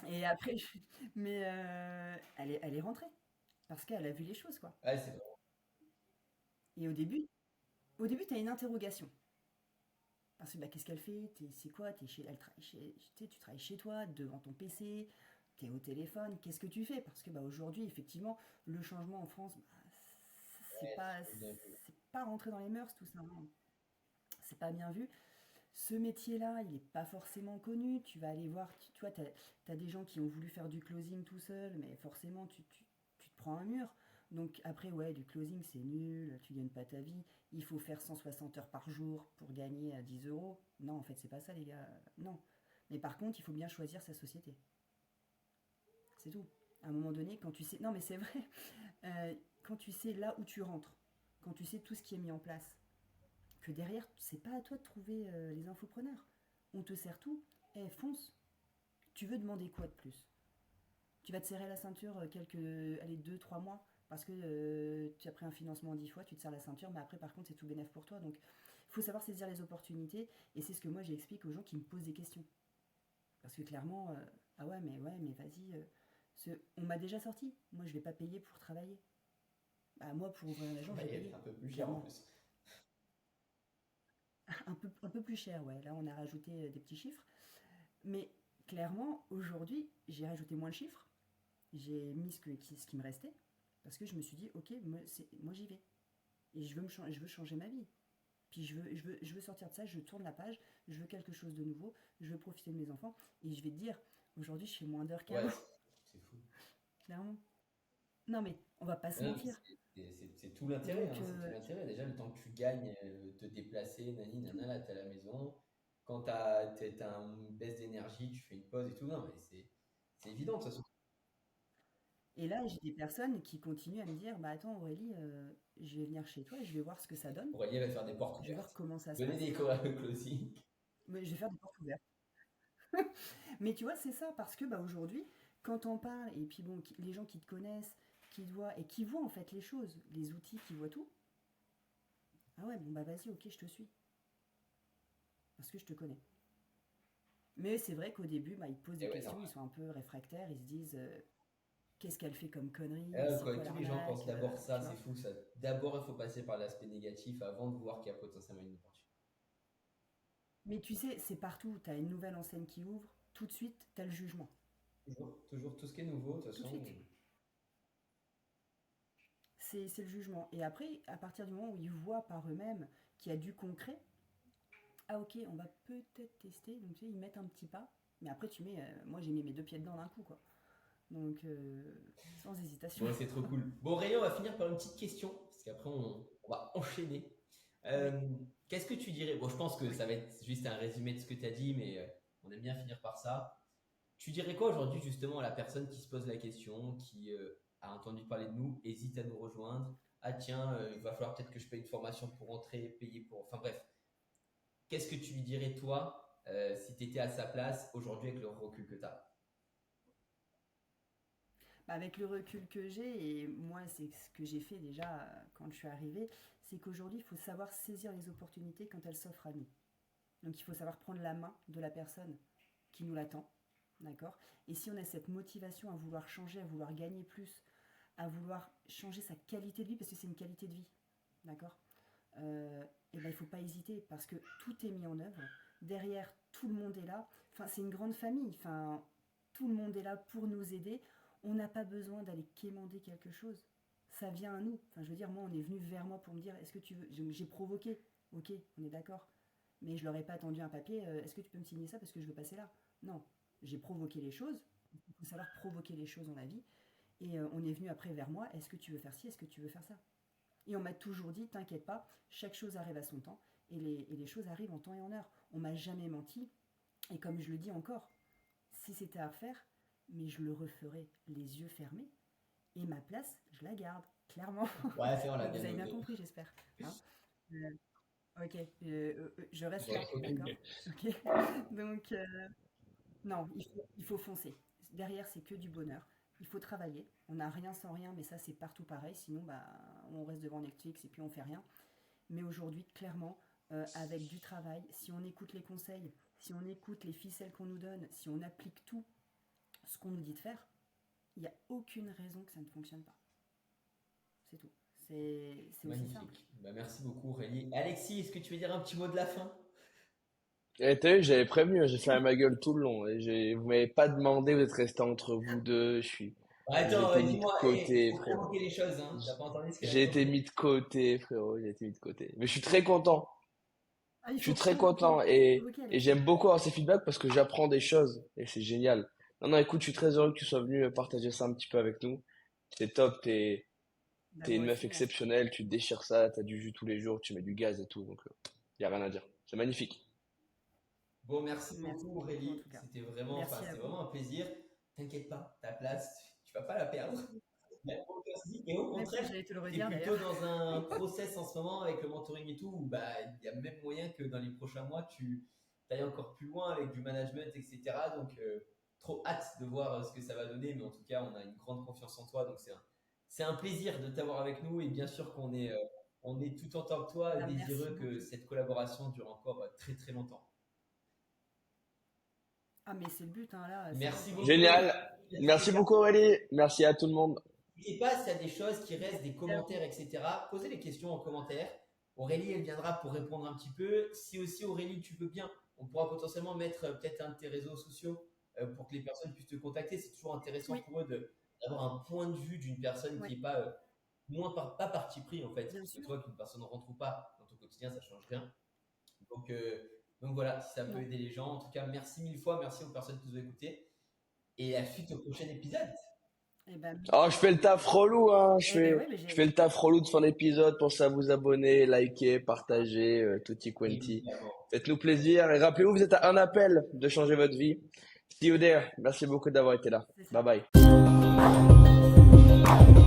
et après, mais elle est rentrée. Parce qu'elle a vu les choses, quoi. Ouais, c'est vrai. Et au début, tu as une interrogation. Parce que bah, qu'est-ce qu'elle fait? C'est quoi? Elle travaille tu sais, tu travailles chez toi, devant ton PC, tu es au téléphone, qu'est-ce que tu fais? Parce que bah, aujourd'hui, effectivement, le changement en France, bah, c'est Ouais, pas, c'est bien vu. c'est pas rentré dans les mœurs, tout ça, hein. C'est pas bien vu. Ce métier-là, il n'est pas forcément connu. Tu vas aller voir, tu vois, tu as des gens qui ont voulu faire du closing tout seul, mais forcément, tu te prends un mur. Donc après, ouais, du closing, c'est nul, tu gagnes pas ta vie. Il faut faire 160 heures par jour pour gagner 10 euros. Non, en fait, c'est pas ça, les gars. Non. Mais par contre, il faut bien choisir sa société. C'est tout. À un moment donné, quand tu sais... Non, mais c'est vrai. Quand tu sais là où tu rentres, quand tu sais tout ce qui est mis en place, que derrière, c'est pas à toi de trouver les infopreneurs. On te sert tout. Eh, fonce. Tu veux demander quoi de plus? Tu vas te serrer la ceinture allez, 2, 3 mois parce que tu as pris un financement 10 fois, tu te serres la ceinture, mais après, par contre, c'est tout bénef pour toi. Donc, il faut savoir saisir les opportunités et c'est ce que moi j'explique aux gens qui me posent des questions. Parce que clairement, ah ouais, mais vas-y, on m'a déjà sorti. Moi, je vais pas payer pour travailler. Bah, moi, pour ouvrir un agent, Ouais, j'ai il va être payé, un peu plus cher en clairement. plus. Un peu plus cher, ouais. Là, on a rajouté des petits chiffres. Mais clairement, aujourd'hui, j'ai rajouté moins de chiffres. J'ai mis ce qui me restait. Parce que je me suis dit, ok, moi j'y vais. Et je veux changer ma vie. Puis je veux sortir de ça, je tourne la page, je veux quelque chose de nouveau, je veux profiter de mes enfants. Et je vais te dire, aujourd'hui, je fais moins d'heures Ouais, qu'avant, c'est fou. clairement. Non, mais on va pas se Non, mais mentir. c'est tout l'intérêt, Donc, hein, c'est tout l'intérêt. Déjà, le temps que tu gagnes, te déplacer, nani, tout. nana, là, t'es à la maison. Quand t'as une baisse d'énergie, tu fais une pause et tout. Non, mais c'est évident, de toute façon. Et là, j'ai des personnes qui continuent à me dire, bah attends Aurélie, je vais venir chez toi et je vais voir ce que ça donne. Aurélien va faire des portes Je vais voir ouvertes. comment ça se Donner passe. des cours à closing. Mais je vais faire des portes ouvertes. Mais tu vois, c'est ça, parce que bah, aujourd'hui, quand on parle, et puis bon, les gens qui te connaissent, qui te voient, et qui voient en fait les choses, les outils, qui voient tout, ah ouais, bon bah vas-y, ok, je te suis, parce que je te connais. Mais c'est vrai qu'au début, bah, ils te posent Et des ouais, questions, ils normal. sont un peu réfractaires, ils se disent, qu'est-ce qu'elle fait comme Et connerie, là, c'est quoi, quoi tous les gens l'arnaque, pensent d'abord ça, tu c'est vois. fou ça. D'abord, il faut passer par l'aspect négatif avant de voir qu'il y a potentiellement une opportunité. Mais tu sais, c'est partout, t'as une nouvelle enseigne qui ouvre, tout de suite, t'as le jugement, Toujours, toujours, tout ce qui est nouveau, de toute tout de façon. suite. C'est le jugement. Et après, à partir du moment où ils voient par eux-mêmes qu'il y a du concret, ah ok, on va peut-être tester. Donc tu sais, ils mettent un petit pas. Mais après, moi j'ai mis mes deux pieds dedans d'un coup, quoi. Donc, sans hésitation. Bon, c'est trop cool. Bon, Rayon, on va finir par une petite question, parce qu'après, on va enchaîner. Oui, Euh, Qu'est-ce que tu dirais? Bon, je pense que oui. ça va être juste un résumé de ce que tu as dit, mais on aime bien finir par ça. Tu dirais quoi aujourd'hui, justement, à la personne qui se pose la question, qui a entendu parler de nous, hésite à nous rejoindre? Ah, tiens, il va falloir peut-être que je paye une formation pour entrer, payer pour. Enfin, bref. Qu'est-ce que tu lui dirais, toi, si tu étais à sa place aujourd'hui avec le recul que tu as? Bah, avec le recul que j'ai, et moi c'est ce que j'ai fait déjà quand je suis arrivée, c'est qu'aujourd'hui il faut savoir saisir les opportunités quand elles s'offrent à nous. Donc il faut savoir prendre la main de la personne qui nous l'attend, d'accord? Et si on a cette motivation à vouloir changer, à vouloir gagner plus, à vouloir changer sa qualité de vie, parce que c'est une qualité de vie, d'accord? Et ben il faut pas hésiter parce que tout est mis en œuvre. Derrière, tout le monde est là. Enfin, c'est une grande famille. Enfin, tout le monde est là pour nous aider. On n'a pas besoin d'aller quémander quelque chose. Ça vient à nous. Enfin, je veux dire, moi, on est venu vers moi pour me dire, est-ce que tu veux... J'ai provoqué. Ok, on est d'accord. Mais je leur ai pas tendu un papier, est-ce que tu peux me signer ça parce que je veux passer là? Non, j'ai provoqué les choses. Il faut savoir provoquer les choses dans la vie. Et on est venu après vers moi, est-ce que tu veux faire ci, est-ce que tu veux faire ça? Et on m'a toujours dit, t'inquiète pas, chaque chose arrive à son temps, et les choses arrivent en temps et en heure. On m'a jamais menti, et comme je le dis encore, si c'était à refaire, mais je le referais les yeux fermés, et ma place, je la garde, clairement. Ouais, ça, on l'a Vous bien avez bien noté. compris, j'espère. Hein. Euh, ok, je reste Ouais, là, d'accord? Ok. Donc, non, il faut foncer. Derrière, c'est que du bonheur. Il faut travailler. On n'a rien sans rien, mais ça, c'est partout pareil. Sinon, bah, on reste devant Netflix et puis on fait rien. Mais aujourd'hui, clairement, avec du travail, si on écoute les conseils, si on écoute les ficelles qu'on nous donne, si on applique tout ce qu'on nous dit de faire, il n'y a aucune raison que ça ne fonctionne pas. C'est tout. C'est aussi simple. Magnifique. Bah, merci beaucoup, Aurélie. Alexis, est-ce que tu veux dire un petit mot de la fin? Et t'as vu, j'avais prévenu, j'ai fait ma gueule tout le long. Vous m'avez pas demandé, vous êtes restés entre vous deux. J'ai Attends, été mis de dis-moi, il côté, faut frérot. provoquer les choses, hein. T'as pas entendu ce qu'elle a J'ai dit? été mis de côté, frérot. J'ai été mis de côté. Mais je suis très content. Ah, il Je suis faut très provoquer. content Il faut provoquer, et Alexis. j'aime beaucoup avoir ces feedbacks parce que j'apprends des choses et c'est génial. Non, non, écoute, je suis très heureux que tu sois venu partager ça un petit peu avec nous. C'est top, Bah, t'es moi une meuf aussi, merci. exceptionnelle, tu déchires ça, t'as du jus tous les jours, tu mets du gaz et tout, donc y a rien à dire. C'est magnifique. Bon, merci Merci beaucoup, beaucoup, en Aurélie. tout cas. C'était vraiment, enfin, Merci à c'était vous. vraiment un plaisir. T'inquiète pas, ta place, tu vas pas la perdre. Il y a aucun souci. Et au Même pas, contraire, j'allais te le tu es redire plutôt d'ailleurs. dans un process en ce moment avec le mentoring et tout, où bah, il y a même moyen que dans les prochains mois, tu ailles encore plus loin avec du management, etc. Donc, trop hâte de voir ce que ça va donner. Mais en tout cas, on a une grande confiance en toi. Donc, c'est un plaisir de t'avoir avec nous. Et bien sûr on est tout autant que toi Bah, merci désireux que beaucoup. cette collaboration dure encore très, très longtemps. Ah, mais c'est le but, hein, là, c'est bon, Merci quoi. beaucoup. Génial. C'était Merci beaucoup Aurélie. Merci à tout le monde. N'hésitez pas s'il y a des choses qui restent, des Merci à vous. commentaires, etc. Posez les questions en commentaire. Aurélie, elle viendra pour répondre un petit peu. Si aussi Aurélie, tu veux bien, on pourra potentiellement mettre peut-être un de tes réseaux sociaux pour que les personnes puissent te contacter. C'est toujours intéressant Oui, pour eux d'avoir un point de vue d'une personne qui oui, n'est pas pas parti pris en fait. bien Parce que sûr. toi, qu'une personne ne rentre ou pas dans ton quotidien, ça ne change rien. Donc, donc voilà, si ça peut Non. aider les gens. En tout cas, merci mille fois. Merci aux personnes qui nous ont écoutés. Et à suite au prochain épisode. Eh ben, Oh, je fais le taf relou, hein. eh ben ouais, mais Je fais le taf relou de fin d'épisode. Pensez à vous abonner, liker, partager, tutti quanti. Évidemment. Faites-nous plaisir et rappelez-vous, vous êtes à un appel de changer votre vie. See you there. Merci beaucoup d'avoir été là. c'est Bye ça. bye.